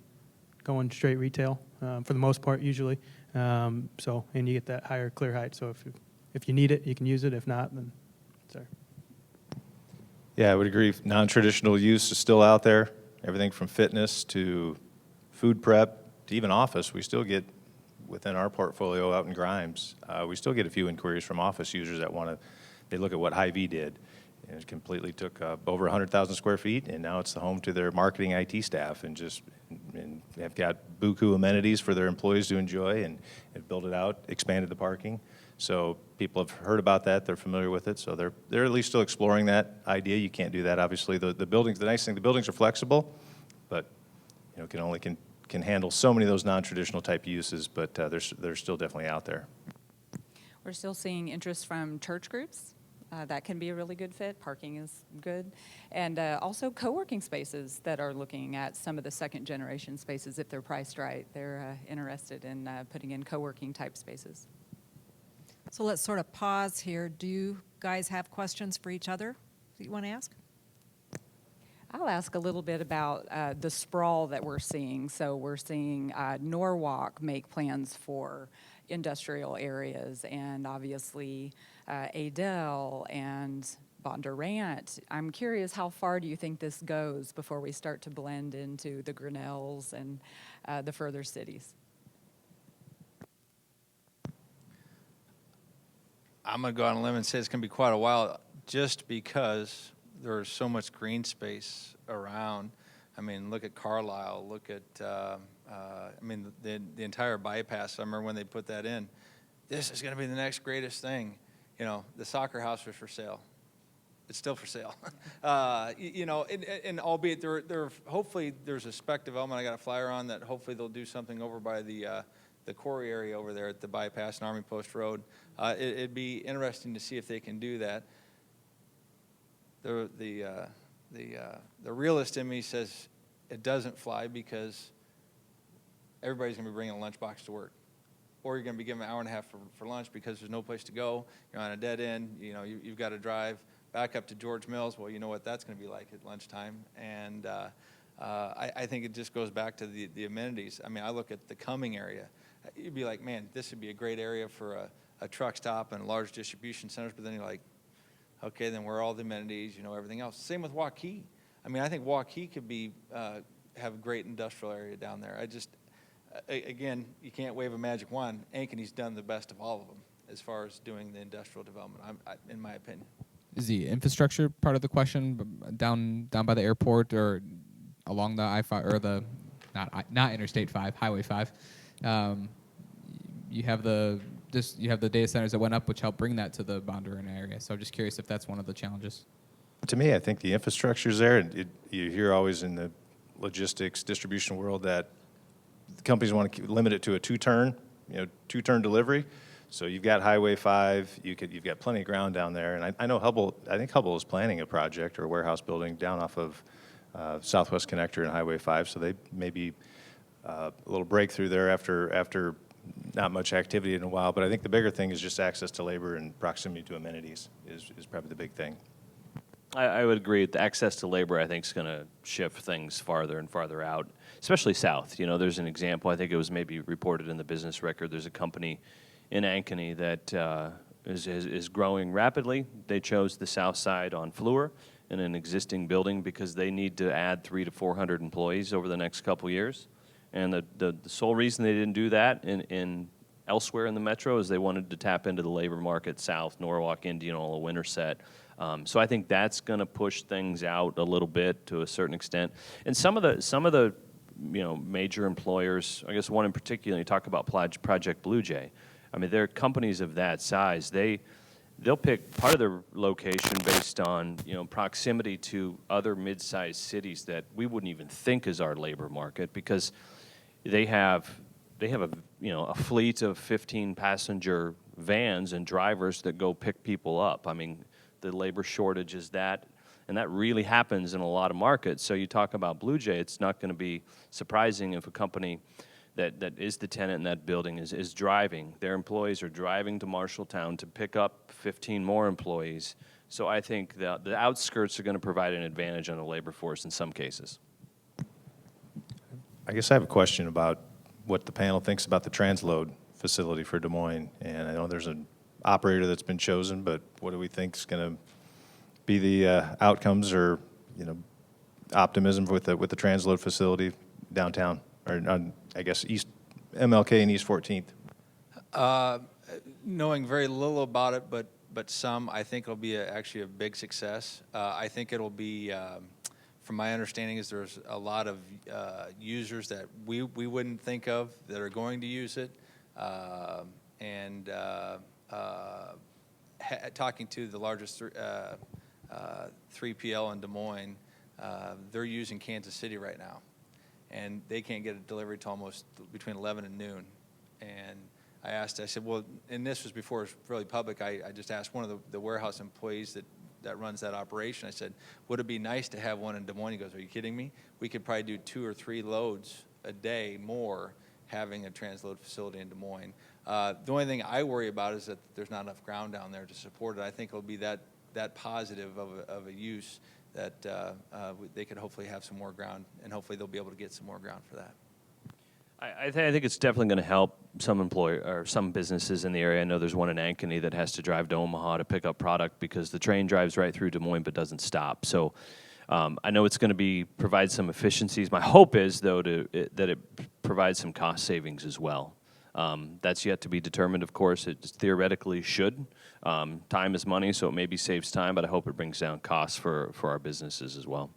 going straight retail for the most part, usually. And you get that higher clear height. So if you need it, you can use it. If not, then sorry. Yeah, I would agree. Non-traditional use is still out there. Everything from fitness to food prep to even office. We still get, within our portfolio out in Grimes, we still get a few inquiries from office users that they look at what Hy-Vee did. And it completely took over 100,000 square feet, and now it's the home to their marketing IT staff, and they've got buku amenities for their employees to enjoy, and have built it out, expanded the parking. So people have heard about that, they're familiar with it, so they're at least still exploring that idea. You can't do that, obviously. The buildings, the nice thing, the buildings are flexible, but can handle so many of those non-traditional type uses, but they're still definitely out there. We're still seeing interest from church groups. That can be a really good fit. Parking is good. And also co-working spaces that are looking at some of the second generation spaces. If they're priced right, they're interested in putting in co-working type spaces. So let's sort of pause here. Do you guys have questions for each other that you want to ask? I'll ask a little bit about the sprawl that we're seeing. So we're seeing Norwalk make plans for industrial areas, and obviously Adel and Bondurant. I'm curious, how far do you think this goes before we start to blend into the Grinnells and the further cities? I'm going to go out on a limb and say it's going to be quite a while, just because there's so much green space around. I mean, look at Carlisle, look at, the entire bypass. I remember when they put that in, this is going to be the next greatest thing. You know, the soccer house was for sale. It's still for sale. And albeit there hopefully there's a spec development I got a flyer on that hopefully they'll do something over by the quarry area over there at the bypass and Army Post Road. It'd be interesting to see if they can do that. The realist in me says it doesn't fly because everybody's going to be bringing a lunchbox to work. Or you're going to be given an hour and a half for lunch because there's no place to go. You're on a dead end. You know, you've got to drive back up to George Mills. Well, you know what that's going to be like at lunchtime. And I think it just goes back to the amenities. I mean, I look at the Cumming area. You'd be like, man, this would be a great area for a truck stop and large distribution centers. But then you're like, okay, then where are all the amenities, everything else. Same with Waukee. I mean, I think Waukee could be have a great industrial area down there. Again, you can't wave a magic wand. Ankeny's done the best of all of them as far as doing the industrial development, in my opinion. Is the infrastructure part of the question down by the airport or along the I-5 or the not Interstate 5, Highway 5? You have the data centers that went up, which helped bring that to the Bondurant area. So I'm just curious if that's one of the challenges. To me, I think the infrastructure's there. And you hear always in the logistics distribution world that companies want to limit it to a two-turn delivery. So you've got Highway 5. You've got plenty of ground down there. And I know I think Hubbell is planning a project or a warehouse building down off of Southwest Connector and Highway 5. So they may be a little breakthrough there after not much activity in a while. But I think the bigger thing is just access to labor and proximity to amenities is probably the big thing. I would agree. The access to labor, I think, is going to shift things farther and farther out, especially south. There's an example. I think it was maybe reported in the business record. There's a company in Ankeny that is growing rapidly. They chose the south side on Fleur in an existing building because they need to add 300 to 400 employees over the next couple years. And the sole reason they didn't do that in elsewhere in the metro as they wanted to tap into the labor market south, Norwalk, Indianola, Winterset. So I think that's going to push things out a little bit to a certain extent. And some of the major employers, I guess one in particular, you talk about Project Blue Jay. I mean, they're companies of that size. They'll pick part of their location based on proximity to other mid-sized cities that we wouldn't even think is our labor market, because they have a fleet of 15 passenger vans and drivers that go pick people up. I mean, the labor shortage is that, and that really happens in a lot of markets. So you talk about Blue Jay, it's not going to be surprising if a company that is the tenant in that building is driving. Their employees are driving to Marshalltown to pick up 15 more employees. So I think the outskirts are going to provide an advantage on the labor force in some cases. I guess I have a question about what the panel thinks about the transload facility for Des Moines. And I know there's an operator that's been chosen, but what do we think is going to be the outcomes or optimism with the transload facility downtown, or on, I guess, East MLK and East 14th? Knowing very little about it, but some, I think it'll be actually a big success. I think it'll be, from my understanding, is there's a lot of users that we wouldn't think of that are going to use it, and talking to the largest 3PL in Des Moines, they're using Kansas City right now, and they can't get a delivery till almost between 11 and noon. And I said, well, and this was before it was really public, I just asked one of the warehouse employees that runs that operation, I said, would it be nice to have one in Des Moines? He goes, are you kidding me? We could probably do 2 or 3 loads a day more having a transload facility in Des Moines. The only thing I worry about is that there's not enough ground down there to support it. I think it'll be that positive of a use that they could hopefully have some more ground, and hopefully they'll be able to get some more ground for that. I think it's definitely going to help some businesses in the area. I know there's one in Ankeny that has to drive to Omaha to pick up product because the train drives right through Des Moines but doesn't stop. So I know it's going to provide some efficiencies. My hope is, though, that it provides some cost savings as well. That's yet to be determined, of course. It theoretically should. Time is money, so it maybe saves time, but I hope it brings down costs for our businesses as well.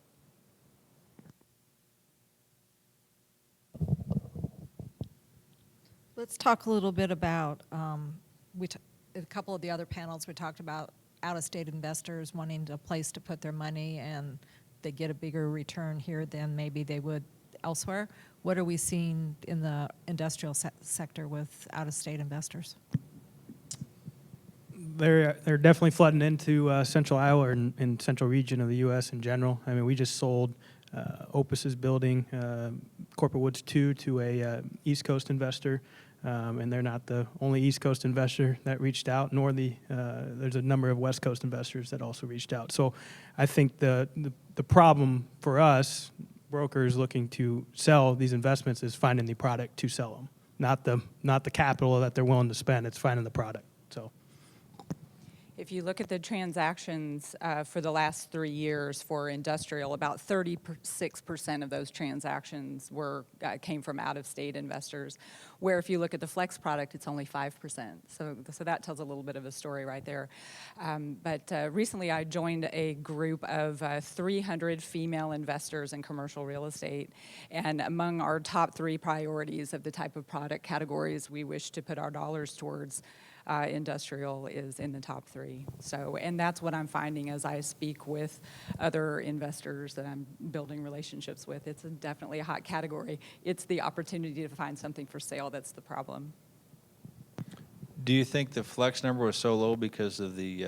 Let's talk a little bit about, a couple of the other panels we talked about out-of-state investors wanting a place to put their money, and they get a bigger return here than maybe they would elsewhere. What are we seeing in the industrial sector with out-of-state investors? They're definitely flooding into Central Iowa and central region of the U.S. in general. I mean, we just sold Opus's building, Corporate Woods 2, to a East Coast investor, and they're not the only East Coast investor that reached out, nor there's a number of West Coast investors that also reached out. So I think the problem for us, brokers looking to sell these investments, is finding the product to sell them, not the capital that they're willing to spend. It's finding the product. So. If you look at the transactions for the last 3 years for industrial, about 36% of those transactions came from out-of-state investors, where if you look at the flex product, it's only 5%. So that tells a little bit of a story right there. But recently I joined a group of 300 female investors in commercial real estate, and among our top 3 priorities of the type of product categories we wish to put our dollars towards, industrial is in the top 3. So, and that's what I'm finding as I speak with other investors that I'm building relationships with. It's definitely a hot category. It's the opportunity to find something for sale that's the problem. Do you think the flex number was so low because of the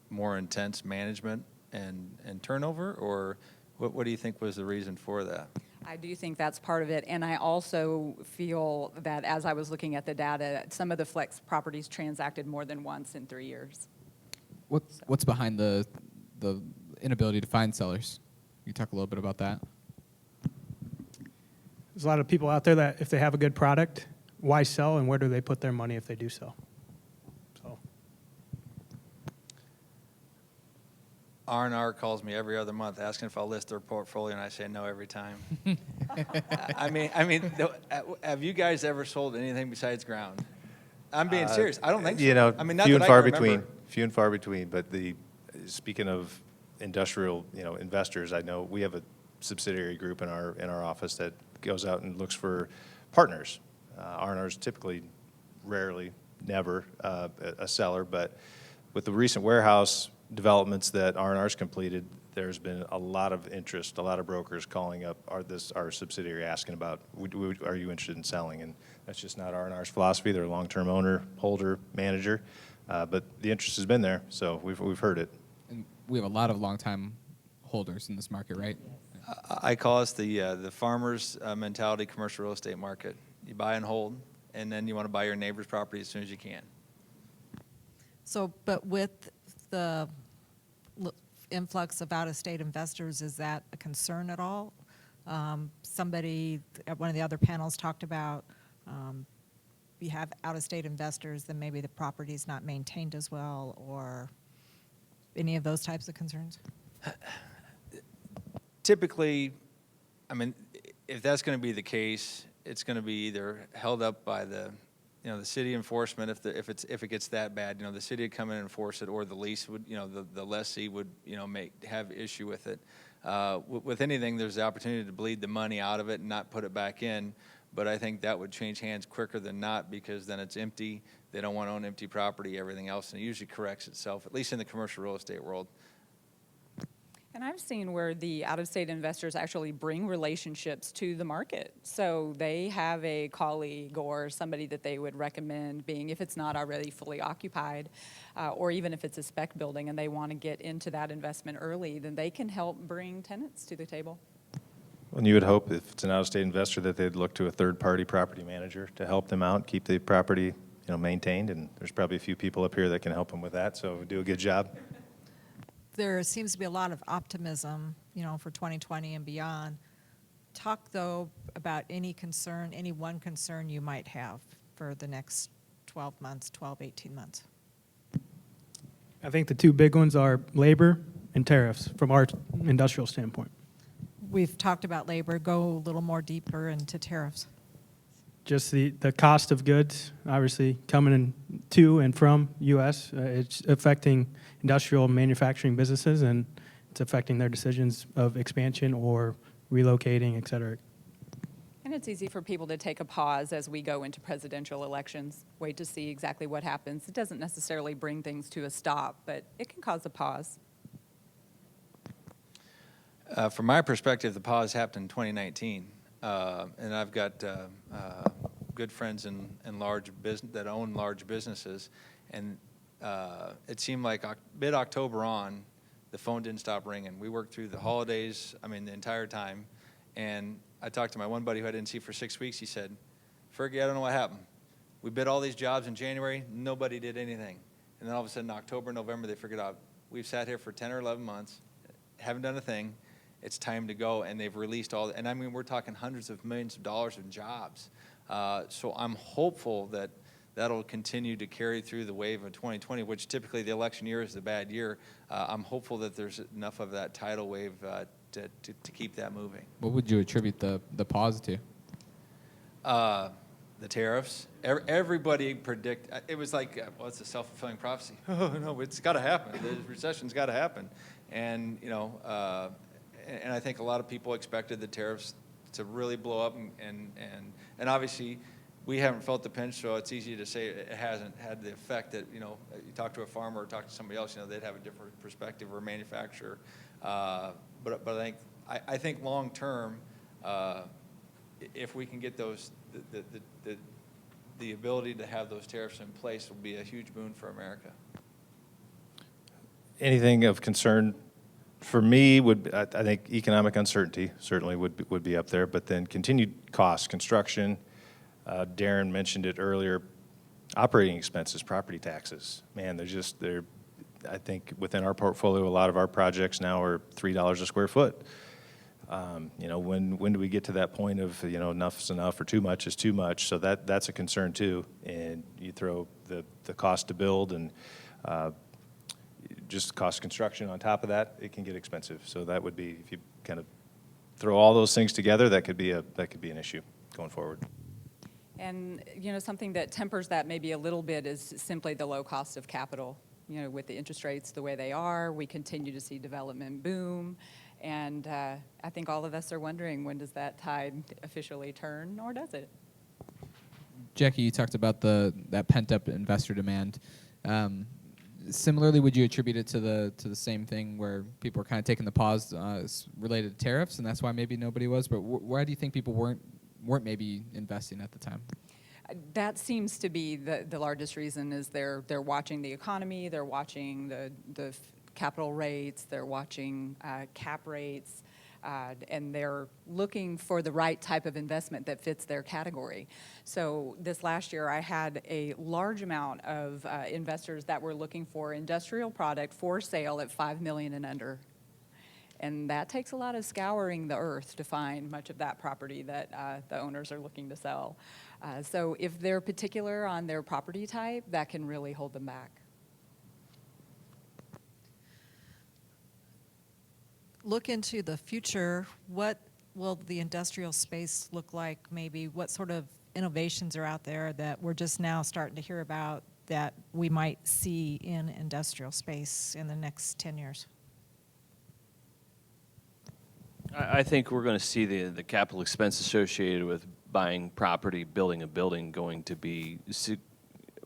more intense management and turnover, or what do you think was the reason for that? I do think that's part of it, and I also feel that as I was looking at the data, some of the flex properties transacted more than once in 3 years. What's behind the inability to find sellers? Can you talk a little bit about that? There's a lot of people out there that if they have a good product, why sell, and where do they put their money if they do sell? So. R&R calls me every other month asking if I'll list their portfolio, and I say no every time. I mean, have you guys ever sold anything besides ground? I'm being serious. I don't think so. You know, I mean, not few that and I far can between. remember. Few and far between. But speaking of industrial, investors, I know we have a subsidiary group in our office that goes out and looks for partners. R&R's typically, rarely, never a seller, but with the recent warehouse developments that R&R's completed, there's been a lot of interest, a lot of brokers calling up our subsidiary asking about, are you interested in selling? And that's just not R&R's philosophy. They're a long-term owner, holder, manager, but the interest has been there, so we've heard it. And we have a lot of long-time holders in this market, right? I call us the farmer's mentality commercial real estate market. You buy and hold, and then you want to buy your neighbor's property as soon as you can. So, but with the influx of out-of-state investors, is that a concern at all? Somebody at one of the other panels talked about you have out-of-state investors, then maybe the property's not maintained as well, or any of those types of concerns? Typically, I mean, if that's going to be the case, it's going to be either held up by the city enforcement if it gets that bad. The city would come in and enforce it, or the lease would, the lessee would, have issue with it. With anything, there's the opportunity to bleed the money out of it and not put it back in. But I think that would change hands quicker than not, because then it's empty. They don't want to own empty property, everything else, and it usually corrects itself, at least in the commercial real estate world. And I've seen where the out-of-state investors actually bring relationships to the market. So they have a colleague or somebody that they would recommend being, if it's not already fully occupied, or even if it's a spec building and they want to get into that investment early, then they can help bring tenants to the table. And you would hope if it's an out-of-state investor that they'd look to a third-party property manager to help them out, keep the property, maintained. And there's probably a few people up here that can help them with that, so do a good job. There seems to be a lot of optimism, for 2020 and beyond. Talk, though, about any one concern you might have for the next 12 months, 18 months. I think the two big ones are labor and tariffs from our industrial standpoint. We've talked about labor. Go a little more deeper into tariffs. Just the cost of goods, obviously, coming in to and from U.S., it's affecting industrial manufacturing businesses, and it's affecting their decisions of expansion or relocating, et cetera. And it's easy for people to take a pause as we go into presidential elections, wait to see exactly what happens. It doesn't necessarily bring things to a stop, but it can cause a pause. From my perspective, the pause happened in 2019, and I've got good friends in large business that own large businesses, and it seemed like mid-October on, the phone didn't stop ringing. We worked through the holidays, the entire time, and I talked to my one buddy who I didn't see for 6 weeks. He said, "Fergie, I don't know what happened. We bid all these jobs in January, nobody did anything. And then all of a sudden, October, November, they figured out, we've sat here for 10 or 11 months, haven't done a thing. It's time to go," and they've released all, and we're talking hundreds of millions of dollars in jobs. So I'm hopeful that that'll continue to carry through the wave of 2020, which typically the election year is the bad year. I'm hopeful that there's enough of that tidal wave to keep that moving. What would you attribute the pause to? The tariffs. Everybody it was like, well, it's a self-fulfilling prophecy. Oh, no, it's got to happen. The recession's got to happen. And, and I think a lot of people expected the tariffs to really blow up, and obviously we haven't felt the pinch, so it's easy to say it hasn't had the effect that, you talk to a farmer or talk to somebody else, they'd have a different perspective, or a manufacturer. But I think long term, if we can get the ability to have those tariffs in place, will be a huge boon for America. Anything of concern for me I think economic uncertainty certainly would be up there, but then continued costs, construction. Darin mentioned it earlier. Operating expenses, property taxes. Man, they're. I think within our portfolio, a lot of our projects now are $3 a square foot. When do we get to that point of enough's enough or too much is too much? So that's a concern too. And you throw the cost to build and just cost of construction on top of that, it can get expensive. So that would be, if you kind of throw all those things together, that could be an issue going forward. And, something that tempers that maybe a little bit is simply the low cost of capital. With the interest rates the way they are, we continue to see development boom. And I think all of us are wondering, when does that tide officially turn, or does it? Jackie, you talked about that pent-up investor demand. Similarly, would you attribute it to the same thing where people were kind of taking the pause related to tariffs, and that's why maybe nobody was? But why do you think people weren't maybe investing at the time? That seems to be the largest reason. Is they're watching the economy, they're watching the capital rates, they're watching cap rates, and they're looking for the right type of investment that fits their category. So this last year, I had a large amount of investors that were looking for industrial product for sale at $5 million and under. And that takes a lot of scouring the earth to find much of that property that the owners are looking to sell. So if they're particular on their property type, that can really hold them back. Look into the future. What will the industrial space look like? Maybe what sort of innovations are out there that we're just now starting to hear about that we might see in industrial space in the next 10 years? I think we're going to see the capital expense associated with buying property, building a building, going to be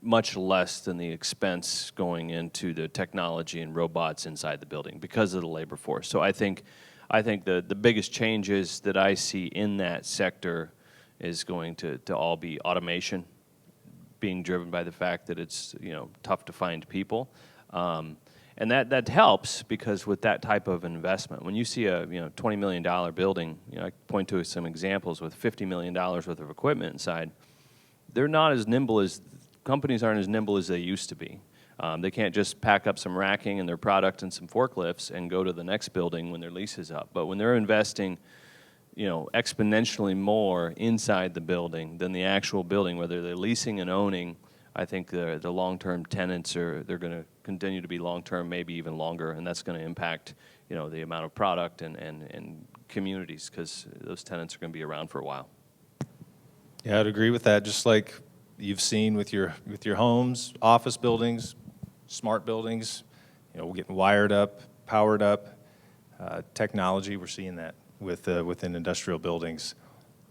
much less than the expense going into the technology and robots inside the building because of the labor force. So I think the biggest changes that I see in that sector is going to all be automation, being driven by the fact that it's tough to find people. And that helps because with that type of investment, when you see a $20 million building, I point to some examples with $50 million worth of equipment inside. They're not as nimble as companies aren't as nimble as they used to be. They can't just pack up some racking and their product and some forklifts and go to the next building when their lease is up. But when they're investing, exponentially more inside the building than the actual building, whether they're leasing and owning, I think the long-term tenants they're going to continue to be long-term, maybe even longer, and that's going to impact the amount of product and communities because those tenants are going to be around for a while. Yeah, I'd agree with that. Just like you've seen with your homes, office buildings, smart buildings, getting wired up, powered up, technology. We're seeing that within industrial buildings.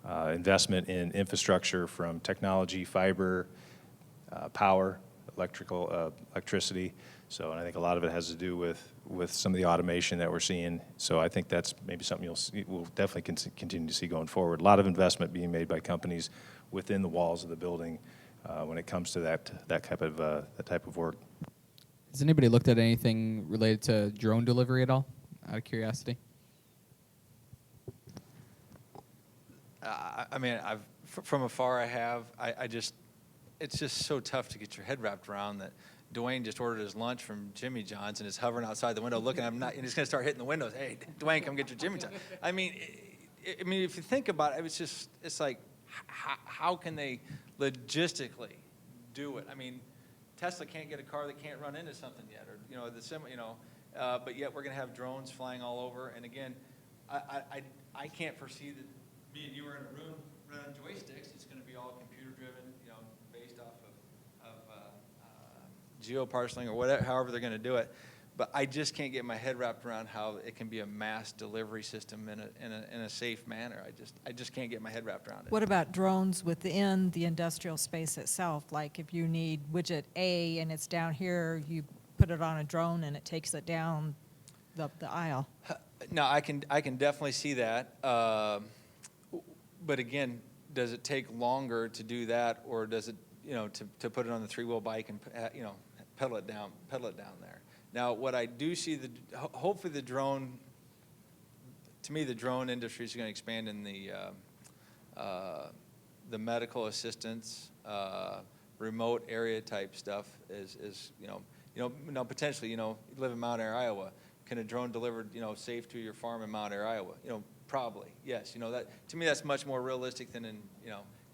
Investment in infrastructure from technology, fiber, power, electricity. So, and I think a lot of it has to do with some of the automation that we're seeing. So I think that's maybe something we'll definitely continue to see going forward. A lot of investment being made by companies within the walls of the building when it comes to that type of work. Has anybody looked at anything related to drone delivery at all, out of curiosity? I mean, from afar I have. It's just so tough to get your head wrapped around that Dwayne just ordered his lunch from Jimmy John's and is hovering outside the window looking at him, and he's going to start hitting the windows. Hey, Dwayne, come get your Jimmy John's. I mean, if you think about it, it's like, how can they logistically do it? I mean, Tesla can't get a car that can't run into something yet, or but yet we're going to have drones flying all over. And again, I can't foresee that me and you are in a room running joysticks. It's going to be all computer driven, based off of geoparceling or whatever, however they're going to do it. But I just can't get my head wrapped around how it can be a mass delivery system in a safe manner. I just can't get my head wrapped around it. What about drones within the industrial space itself? Like if you need widget A and it's down here, you put it on a drone and it takes it down the aisle. No, I can definitely see that. But again, does it take longer to do that, or does it, to put it on the three-wheel bike and pedal it down there? Now, what I do see, hopefully the drone industry is going to expand in the medical assistance, remote area type stuff. Now potentially, you live in Mount Air, Iowa. Can a drone deliver, safe to your farm in Mount Air, Iowa? Probably, yes. That to me, that's much more realistic than in,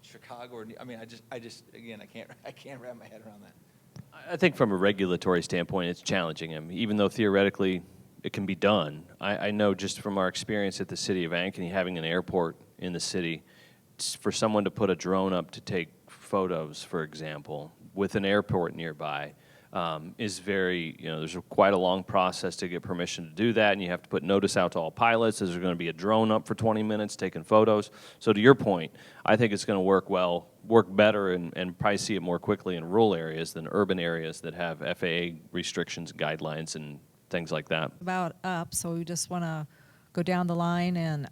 Chicago. Or, I mean, I just again, I can't wrap my head around that. I think from a regulatory standpoint, it's challenging him, even though theoretically it can be done. I know just from our experience at the city of Ankeny, having an airport in the city, for someone to put a drone up to take photos, for example, with an airport nearby, is very, there's quite a long process to get permission to do that, and you have to put notice out to all pilots. Is there going to be a drone up for 20 minutes taking photos? So to your point, I think it's going to work better and probably see it more quickly in rural areas than urban areas that have FAA restrictions, guidelines, and things like that. About up, so we just want to go down the line and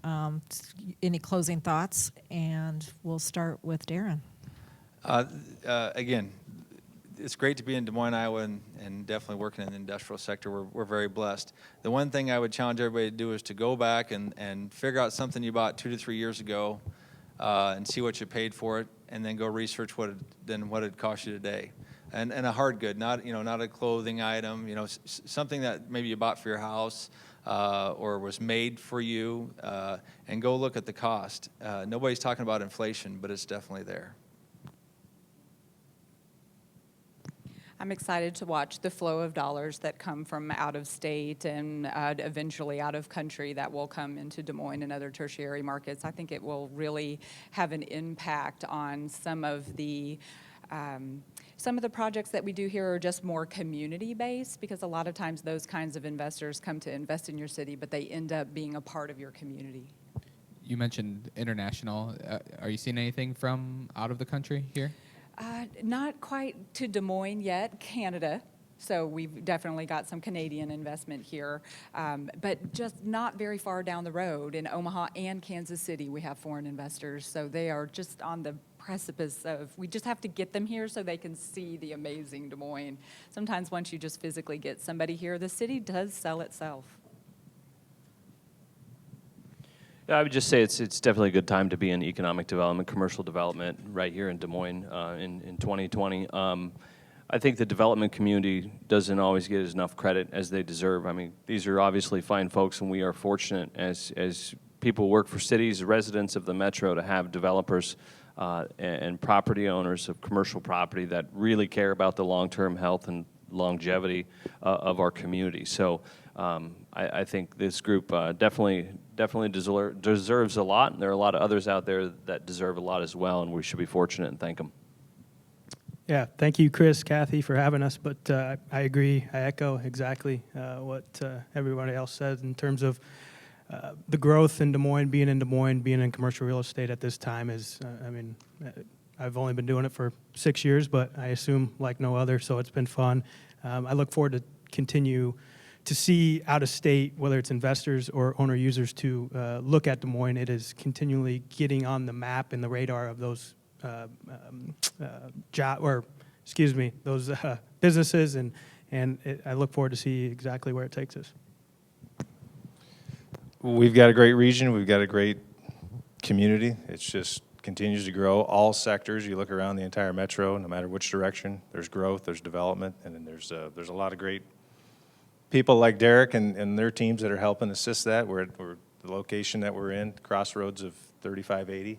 any closing thoughts, and we'll start with Darin. Again, it's great to be in Des Moines, Iowa, and definitely working in the industrial sector. We're very blessed. The one thing I would challenge everybody to do is to go back and figure out something you bought 2 to 3 years ago and see what you paid for it, and then go research what it cost you today. And a hard good, not a clothing item, something that maybe you bought for your house or was made for you, and go look at the cost. Nobody's talking about inflation, but it's definitely there. I'm excited to watch the flow of dollars that come from out of state and eventually out of country that will come into Des Moines and other tertiary markets. I think it will really have an impact on some of the projects that we do here are just more community-based, because a lot of times those kinds of investors come to invest in your city, but they end up being a part of your community. You mentioned international. Are you seeing anything from out of the country here? Not quite to Des Moines yet, Canada. So we've definitely got some Canadian investment here, but just not very far down the road in Omaha and Kansas City, we have foreign investors. So they are just on the precipice of, we just have to get them here so they can see the amazing Des Moines. Sometimes once you just physically get somebody here, the city does sell itself. I would just say it's definitely a good time to be in economic development, commercial development right here in Des Moines in 2020. I think the development community doesn't always get enough credit as they deserve. I mean, these are obviously fine folks, and we are fortunate as people who work for cities, residents of the metro, to have developers and property owners of commercial property that really care about the long-term health and longevity of our community. So I think this group definitely deserves a lot, and there are a lot of others out there that deserve a lot as well, and we should be fortunate and thank them. Yeah, thank you, Chris, Kathy, for having us. But I agree, I echo exactly what everybody else said in terms of the growth in Des Moines, being in commercial real estate at this time is, I've only been doing it for 6 years, but I assume like no other, so it's been fun. I look forward to continue to see out of state, whether it's investors or owner users, to look at Des Moines. It is continually getting on the map and the radar of those those businesses, and I look forward to see exactly where it takes us. We've got a great region. We've got a great community. It's just continues to grow. All sectors, you look around the entire metro, no matter which direction, there's growth, there's development, and then there's a lot of great people like Derek and their teams that are helping assist that. We're the location that we're in, crossroads of 3580.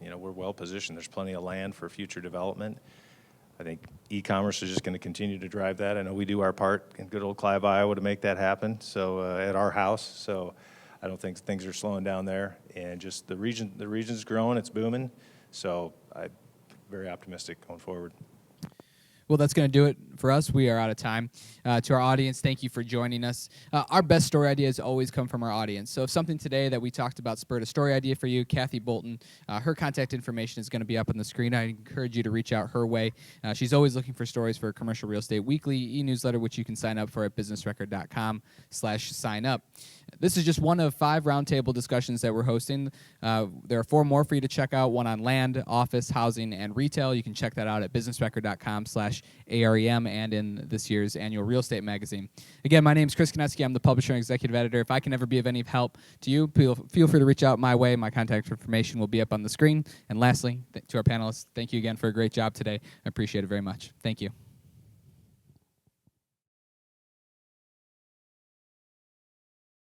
We're well positioned. There's plenty of land for future development. I think e-commerce is just going to continue to drive that. I know we do our part in good old Clive, Iowa, to make that happen. So at our house, so I don't think things are slowing down there. And just the region's growing, it's booming. So I'm very optimistic going forward. Well, that's going to do it for us. We are out of time. To our audience, thank you for joining us. Our best story ideas always come from our audience. So if something today that we talked about spurred a story idea for you, Kathy Bolten, her contact information is going to be up on the screen. I encourage you to reach out her way. She's always looking for stories for Commercial Real Estate Weekly e-newsletter, which you can sign up for at businessrecord.com/sign up. This is just one of 5 roundtable discussions that we're hosting. There are 4 more for you to check out, one on land, office, housing, and retail. You can check that out at businessrecord.com/AREM and in this year's annual real estate magazine. Again, my name is Chris Conetzkey. I'm the publisher and executive editor. If I can ever be of any help to you, feel free to reach out my way. My contact information will be up on the screen. And lastly, to our panelists, thank you again for a great job today. I appreciate it very much. Thank you.